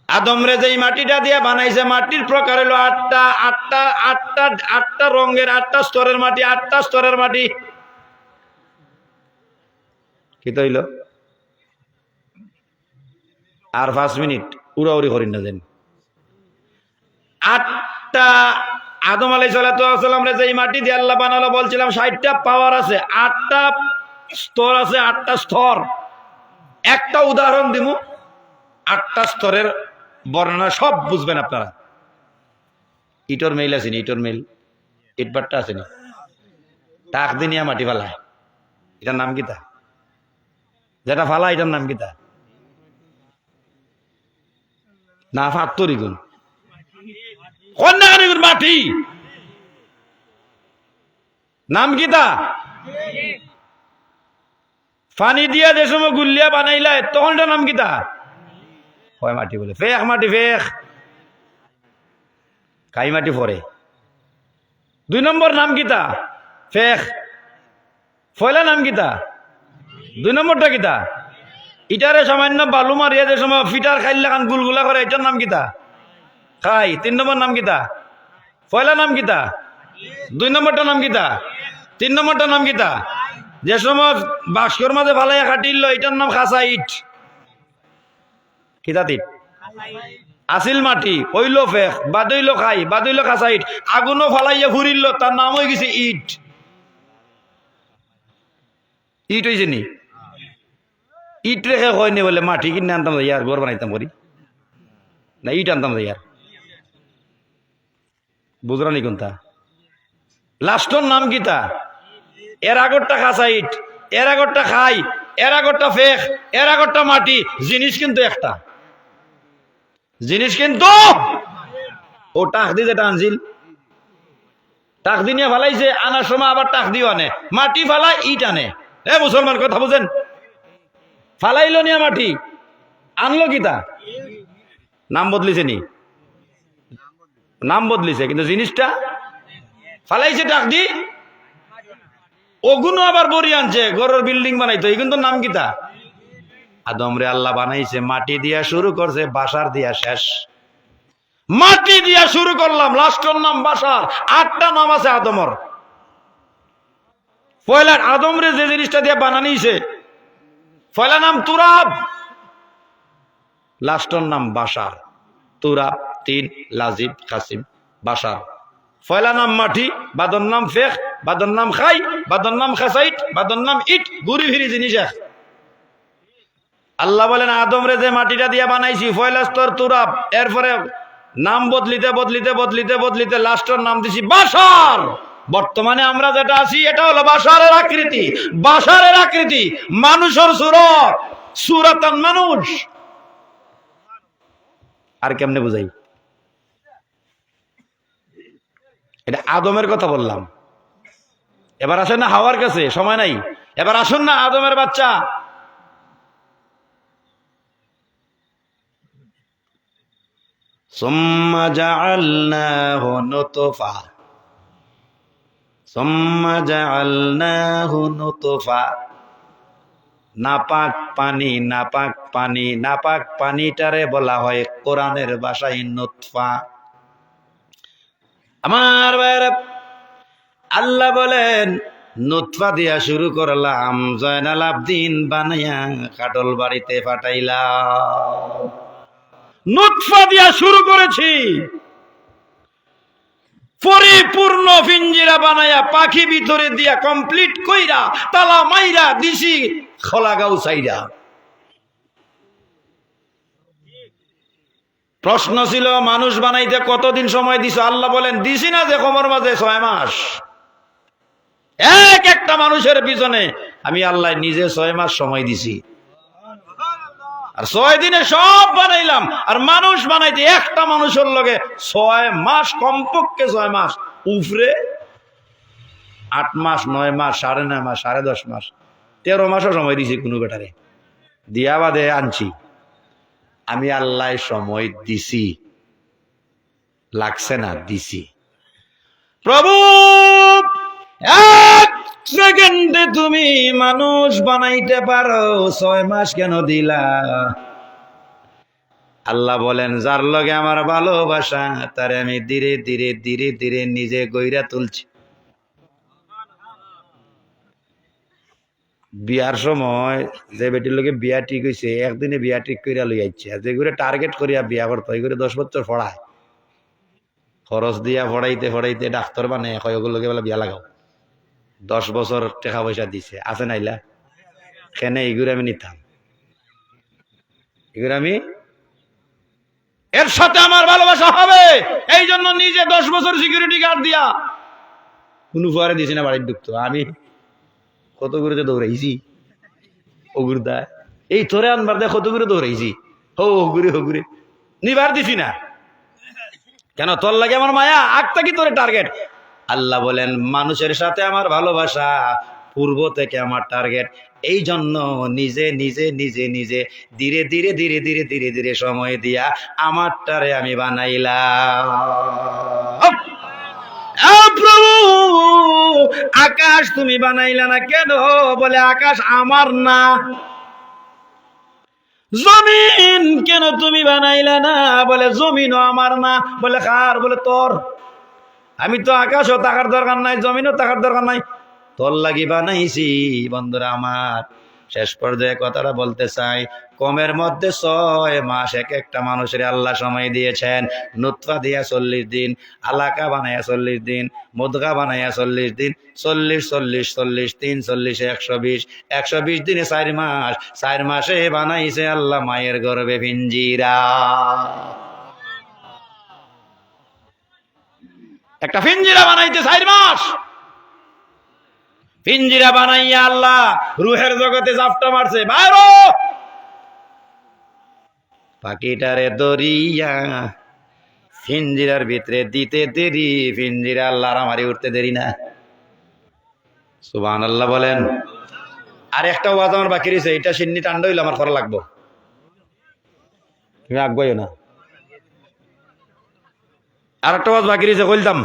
আদমরে যেই মাটিটা দিয়ে বানাইছে, মাটির প্রকার হলো আটটা আটটা আটটা আটটা রঙের, আটটা স্তরের মাটি, আটটা স্তরের মাটি। কি তৈল আর 5 মিনিট উড়াউড়ি করি না দেন। আটটা আদম আলাইহিস সালাম রে যেই মাটি দিয়ে আল্লাহ বানালো, বলছিলাম 60টা পাওয়ার আছে, 8টা স্তর আছে, 8টা স্তর। একটা উদাহরণ দিব, 8টা স্তরের বর্ণনা সব বুঝবেন আপনারা। ইটর মেইল আছে নি? ইটর মেইল, ইটবাট্টা আছে নি? টাক দিনিয়া মাটি ফালায়, এটার নাম কিতা? যেটা ফালা এটার নাম কিতা? না ফাত্তরি গুণ কন্যাকারী মাটি, নাম কিতা? পানি দিয়া যে সময় গুলিয়া বানাইলা তখন এটার নাম কিতা? কয় মাটি বলে? ফেক মাটি, ফেক কাই মাটি পরে। 2 নম্বর নাম কিতা? ফেক। ফয়লা নাম কিতা? 2 নম্বরটা কিতা? ইটারে সামান্য বালু মারিয়া যে সময় ফিটার খাইলে কান গুলগুলা করে, এটার নাম কিতা? খাই। 3 নম্বর নাম কিতা? ফয়লা নাম কিতা? 2 নম্বরটা নাম কিতা? 3 নম্বরটা নাম কিতা? যে সময় বাস্কর মাঝে ফালাইয়া কাটিল, এটার নাম খাসা ইট। কিতা ইট? আসিল মাটি হইল ফেক, বাদইল খাই, বাদইল খাসা ইট। আগুনও ফালাইয়া ঘুরিল, তার নাম হয়ে গেছে ইট। ইট হয়েছে নি? ইট রেখে হয়নি বলে মাটি কিনে আনতাম ইয়ার, ঘর বানাইতাম করি না, ইট আনতাম ইয়ার। বুঝরানি কোনটা? লাস্টর নাম কিতা? এর আগরটা খাসা ইট, এর আগরটা খাই, এর আগরটা ফেক, এর আগরটা মাটি। জিনিস কিন্তু একটা, জিনিস কিন্তু ও টাক দিয়ে যেটা আনছিল, টাক দিয়ে ফালাইছে, আনার সময় আবার টাক দিও আনে, মাটি ফালাই ইট আনে। এ মুসলমান কথা বুঝেন? ফালাইলো নিয়া মাটি, আনলো কিতা? নাম বদলিছে নি? নাম বদলিছে, কিন্তু জিনিসটা ফালাইছে টাক দি, ওগুলো আবার বড়ি আনছে, ঘরের বিল্ডিং বানাইতো। এই কিন্তু নাম কিতা? আদম রে আল্লাহ বানাইছে মাটি দিয়া শুরু করছে, বাসার দিয়া শেষ। মাটি দিয়া শুরু করলাম, লাস্টের নাম বাসার। 8টা নাম আছে আদমর। পয়লা আদম রে যে জিনিসটা দিয়ে বানানিছে, পয়লা নাম তুরাব, লাস্টের নাম বাসার। তুরাব 3, লাজিব, কাসিম, বাসার। পয়লা নাম মাটি, বাদর নাম ফেক, বাদর নাম খাই, বাদর নাম খাসাইট, বাদর নাম ইট। ঘুরি ফিরি জিনিস এক। আল্লাহ বলেন আদম রে যে মাটিটা দিয়া বানাইছি, পয়লা স্তর তুরাব, এরপরে নাম বদলিতে বদলিতে বদলিতে বদলিতে লাস্টের নাম দিছি বাসার। বর্তমানে আমরা যেটা আছি এটা হলো বাসারের আকৃতি। বাসারের আকৃতি মানুষের সুরত, সুরতান মানুষ। আর কেমনে বুঝাই? এটা আদমের কথা বললাম। এবার আসেন না হাওয়ার কাছে, সময় নাই। এবার আসুন না আদমের বাচ্চা। সুম্মা জাআলনাহু নুতফা, সুম্মা জাআলনাহু নুতফা। নাপাক পানি, নাপাক পানি, নাপাক পানিটারে বলা হয় কোরআনের ভাষায় নুতফা। আমার ভাইরা, আল্লাহ বলেন নুতফা দিয়া শুরু করলাম, জয়নাল আবদিন বানাইয়া কাটল বাড়িতে পাঠাইলাম। নুতফা দিয়া শুরু করেছি, পরিপূর্ণ পিঞ্জিরা বানায়া পাখি ভিতরে দিয়া কমপ্লিট কইরা তালা মাইরা দিছি খোলাগাঁও চাইরা। প্রশ্ন ছিল মানুষ বানাইতে কতদিন সময় দিছ? আল্লাহ বলেন দিছি না যে খবর মাঝে 6 মাস। এক একটা মানুষের পিছনে আমি আল্লাহ নিজে 6 মাস সময় দিছি, আর 6 দিনে সব বানাইলাম। আর মানুষ বানাইতে একটা মানুষের লগে 6 মাস, কমপক্ষে 6 মাস, উপরে 8 মাস, 9 মাস, 9.5 মাস, 10.5 মাস, 13 মাসও সময় দিছি কোনো বেটারে দিয়া বাদে আনছি। আমি আল্লাহ সময় দিছি, লাগছে না, দিছি। প্রভু এক সেকেন্ডে তুমি মানুষ বানাইতে পারো, 6 মাস কেন দিলা? আল্লাহ বলেন যার লগে আমার ভালোবাসা তারে আমি ধীরে ধীরে ধীরে ধীরে নিজে গইরা তুলছি। বিয়ার সময় যে বেটির লোকে বিয়া ঠিক হয়েছে একদিনে বিয়া ঠিক করিয়া লই আইছে, আর যেগুলো টার্গেট করিয়া বিয়া করতো ওইগুলো 10 বছর পড়ায়, খরচ দিয়া পড়াইতে পড়াইতে ডাক্তার বানায় হয় ওগুলোকে বলে বিয়া লাগাও। 10 বছর টাকা পয়সা দিছে আছে নাইলা কেন এগুলো আমি নিতাম, এগুলো আমি এর সাথে আমার ভালোবাসা হবে এই জন্য নিজে 10 বছর সিকিউরিটি গার্ড দিয়া কোনো ফুয়ারে দিছি না বাড়ির ঢুকতো। আমি কত গুরুতে দৌড়াইছি ওগুরদা এই তোরে আনবার দেয় কত গুরু দৌড়াইছি হগুরে নিবার দিছি না কেন, তোর লাগে আমার মায়া আগটা কি তোরে টার্গেট। আল্লাহ বলেন মানুষের সাথে আমার ভালোবাসা পূর্ব থেকে আমার টার্গেট, এই জন্য নিজে নিজে নিজে নিজে ধীরে ধীরে ধীরে ধীরে ধীরে ধীরে সময় দিয়া আমারটারে আমি বানাইলাম। প্রভু আকাশ তুমি বানাইলা না কেন, বলে আকাশ আমার না। জমিন কেন তুমি বানাইলা না, বলে জমিনও আমার না। বলে কার, বলে তোর। আমি তো আকাশও থাকার দরকার নাই, জমিনও থাকার দরকার নাই, তোর লাগি বানাইছি। বন্ধুরা আমার শেষ পর্যায়ে কথাটা বলতে চাই, কমের মধ্যে 6 মাস এক একটা মানুষের আল্লাহ সময় দিয়েছেন। নুতফা দিয়া 40 দিন, আলাকা বানাইয়া 40 দিন, মুদগা বানাইয়া 40 দিন, 40 40 40 3 40 120, 120 দিনে 4 মাস, 4 মাসে বানাইছে আল্লাহ মায়ের গর্ভে পিঞ্জিরা। একটা পিঞ্জিরা বানাইতে 4 মাস। পিঞ্জিরা বানাইয়া আল্লাহ রুহের জগতে জাপটা মারছে, বাইরো পাখিটারে দরিয়া পিঞ্জিরার ভিতরে দিতে দেরি, পিঞ্জিরা আল্লাহ আমারে উঠতে দেরি না। সুবহানাল্লাহ বলেন। আর একটা ওয়াজ আমার বাকি রয়েছে, এটা সিন্নি টান্ডা হইলে আমার করা লাগবো, তুমি আগ্রহ না। আর একটা ওয়াজ বাকি রয়েছে কইলাম,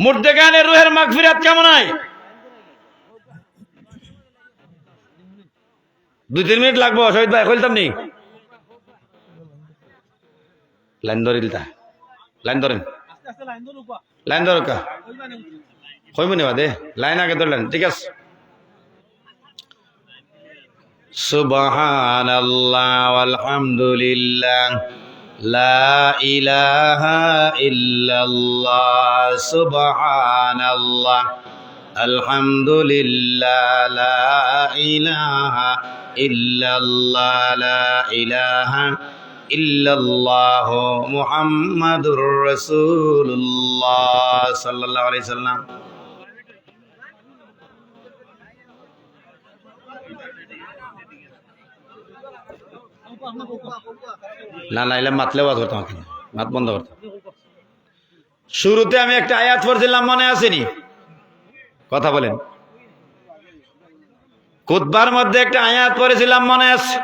মুর্দে গানে রুহের মাগফিরাত কেমন হয়? 2-3 মিনিট লাগবো শহীদ ভাই, কইলাম নি লাইন ধরিলতা, লাইন ধরেন, লাইন ধরকা কইব নেবা দে, লাইন আগে ধরলেন, ঠিক আছে। সুবহানাল্লাহ আলহামদুলিল্লাহ লা ইলাহা ইল্লাল্লাহ, সুবহানাল্লাহ আলহামদুলিল্লাহ লা ইলাহা ইল্লাল্লাহ, লা ইলাহা ইল্লাল্লাহ মুহাম্মাদুর রাসূলুল্লাহ সাল্লাল্লাহু আলাইহি সাল্লাম। না না এলাম মাতলে বাদ করতাম, মাত বন্ধ করতাম। শুরুতে আমি একটা আয়াত পড়ছিলাম, মনে আসেনি? কথা বলেন। খুতবার মধ্যে একটা আয়াত পড়েছিলাম, মনে আছে?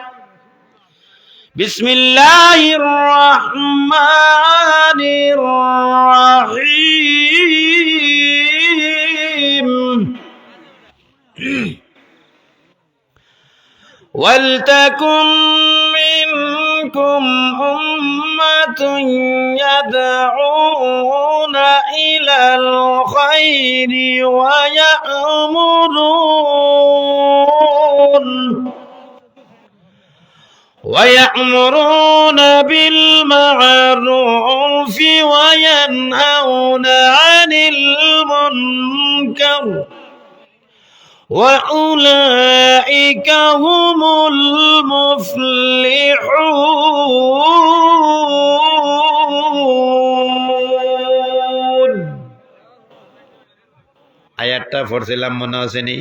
বিসমিল্লাহির রহমানির রহিম। ওয়ালতাকুম মিনকুম উম্মাতুন ইয়াদউনা ইলাল খায়রি ওয়া ويأمرون بالمعروف وينهون عن المنكر وأولئك هم المفلحون। আয়াতটা পড়ছিলাম, মনে আছেনি?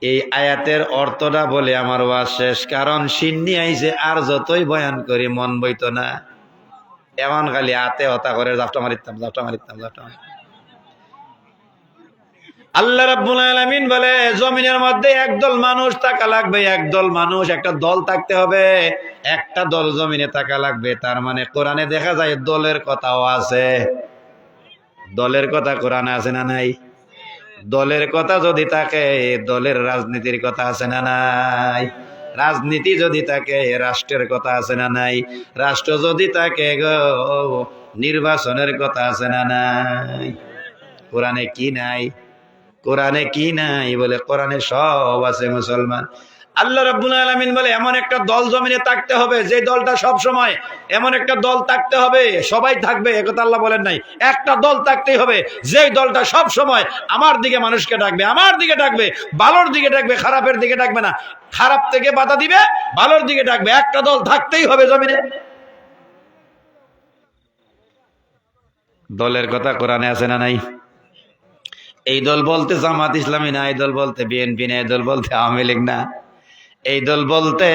এই আয়াতের অর্থটা বলে আমার ওয়াজ শেষ, কারণ সিন্নি আইছে আর যতই বয়ান করি মন বইত না, এমন খালি হাতে হতা করে জাপটা মারিতাম। আল্লাহ রাব্বুল আলামিন বলে জমিনের মধ্যে একদল মানুষ থাকা লাগবে, একদল মানুষ, একটা দল থাকতে হবে, একটা দল জমিনে থাকা লাগবে। তার মানে কোরআনে দেখা যায় দলের কথাও আছে। দলের কথা কোরআনে আছে না নাই? দলের কথা যদি থাকে, দলের রাজনীতির কথা আছে না নাই? রাজনীতি যদি থাকে রাষ্ট্রের কথা আছে না নাই? রাষ্ট্র যদি থাকে গো নির্বাচনের কথা আছে না নাই? কোরআনে কি নাই? কোরআনে কি নাই? বলে কোরআনে সব আছে মুসলমান। আল্লাহ রাব্বুল আলামিন বলে এমন একটা দল জমিনে থাকতে হবে যে দলটা সব সময়, এমন একটা দল থাকতে হবে, সবাই থাকবে একথা আল্লাহ বলেন নাই। একটা দল থাকতেই হবে যে দলটা সব সময় আমার দিকে মানুষকে ডাকবে, আমার দিকে ডাকবে, ভালোর দিকে ডাকবে, খারাপের দিকে ডাকবে না, খারাপ থেকে বাধা দিবে, ভালোর দিকে ডাকবে। একটা দল থাকতেই হবে জমিনে। দলের কথা কোরআনে আছে না নাই? এই দল বলতে জামাত ইসলামী না, এই দল বলতে বিএনপি না, এই দল বলতে আওয়ামী লীগ না, এই দল বলতে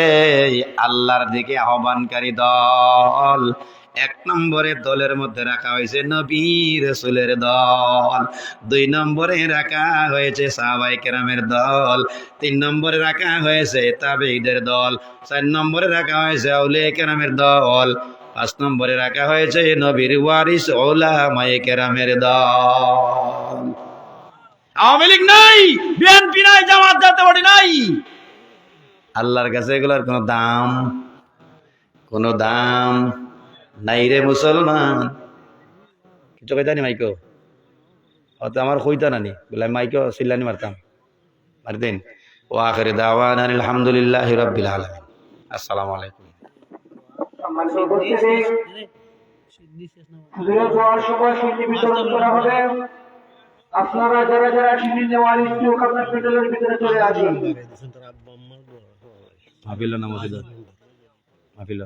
আল্লাহর দিকে আহ্বানকারী দল। এক নম্বরে দলের মধ্যে রাখা হয়েছে নবী রাসূলের দল, 2 নম্বরে রাখা হয়েছে সাহাবায়ে কেরামের দল, 3 নম্বরে রাখা হয়েছে তাবেঈদের দল, 4 নম্বরে রাখা হয়েছে আউলিয়া কেরামের দল, 5 নম্বরে রাখা হয়েছে নবীর ওয়ারিস উলামায়ে কেরামের দল। আওয়ামী লীগ নাই, বিএনপি নাই, জামাত জাতীয়তাবাদী নাই। আল্লাহর কাছে এগুলোর কোনো দাম নাই রে মুসলমান। কিছু কইতা নি মাইকো? অত আমার কইতা নানি বলে মাইকো চিল্লানি মারতাম, মারতেন। ও আখিরি দাওয়ানা আলহামদুলিল্লাহি রাব্বিল আলামিন। আসসালামু আলাইকুম। সম্মানিত উপস্থিতি, হুজুরের দোয়ার সময় সিন্নি বিতরণ করা হবে। আপনারা যারা যারা সিন্নি নেওয়ার ইচ্ছুক আপনার প্যান্ডেলের ভিতরে চলে আসুন। মাহফিল না মসজিদ? মাহফিল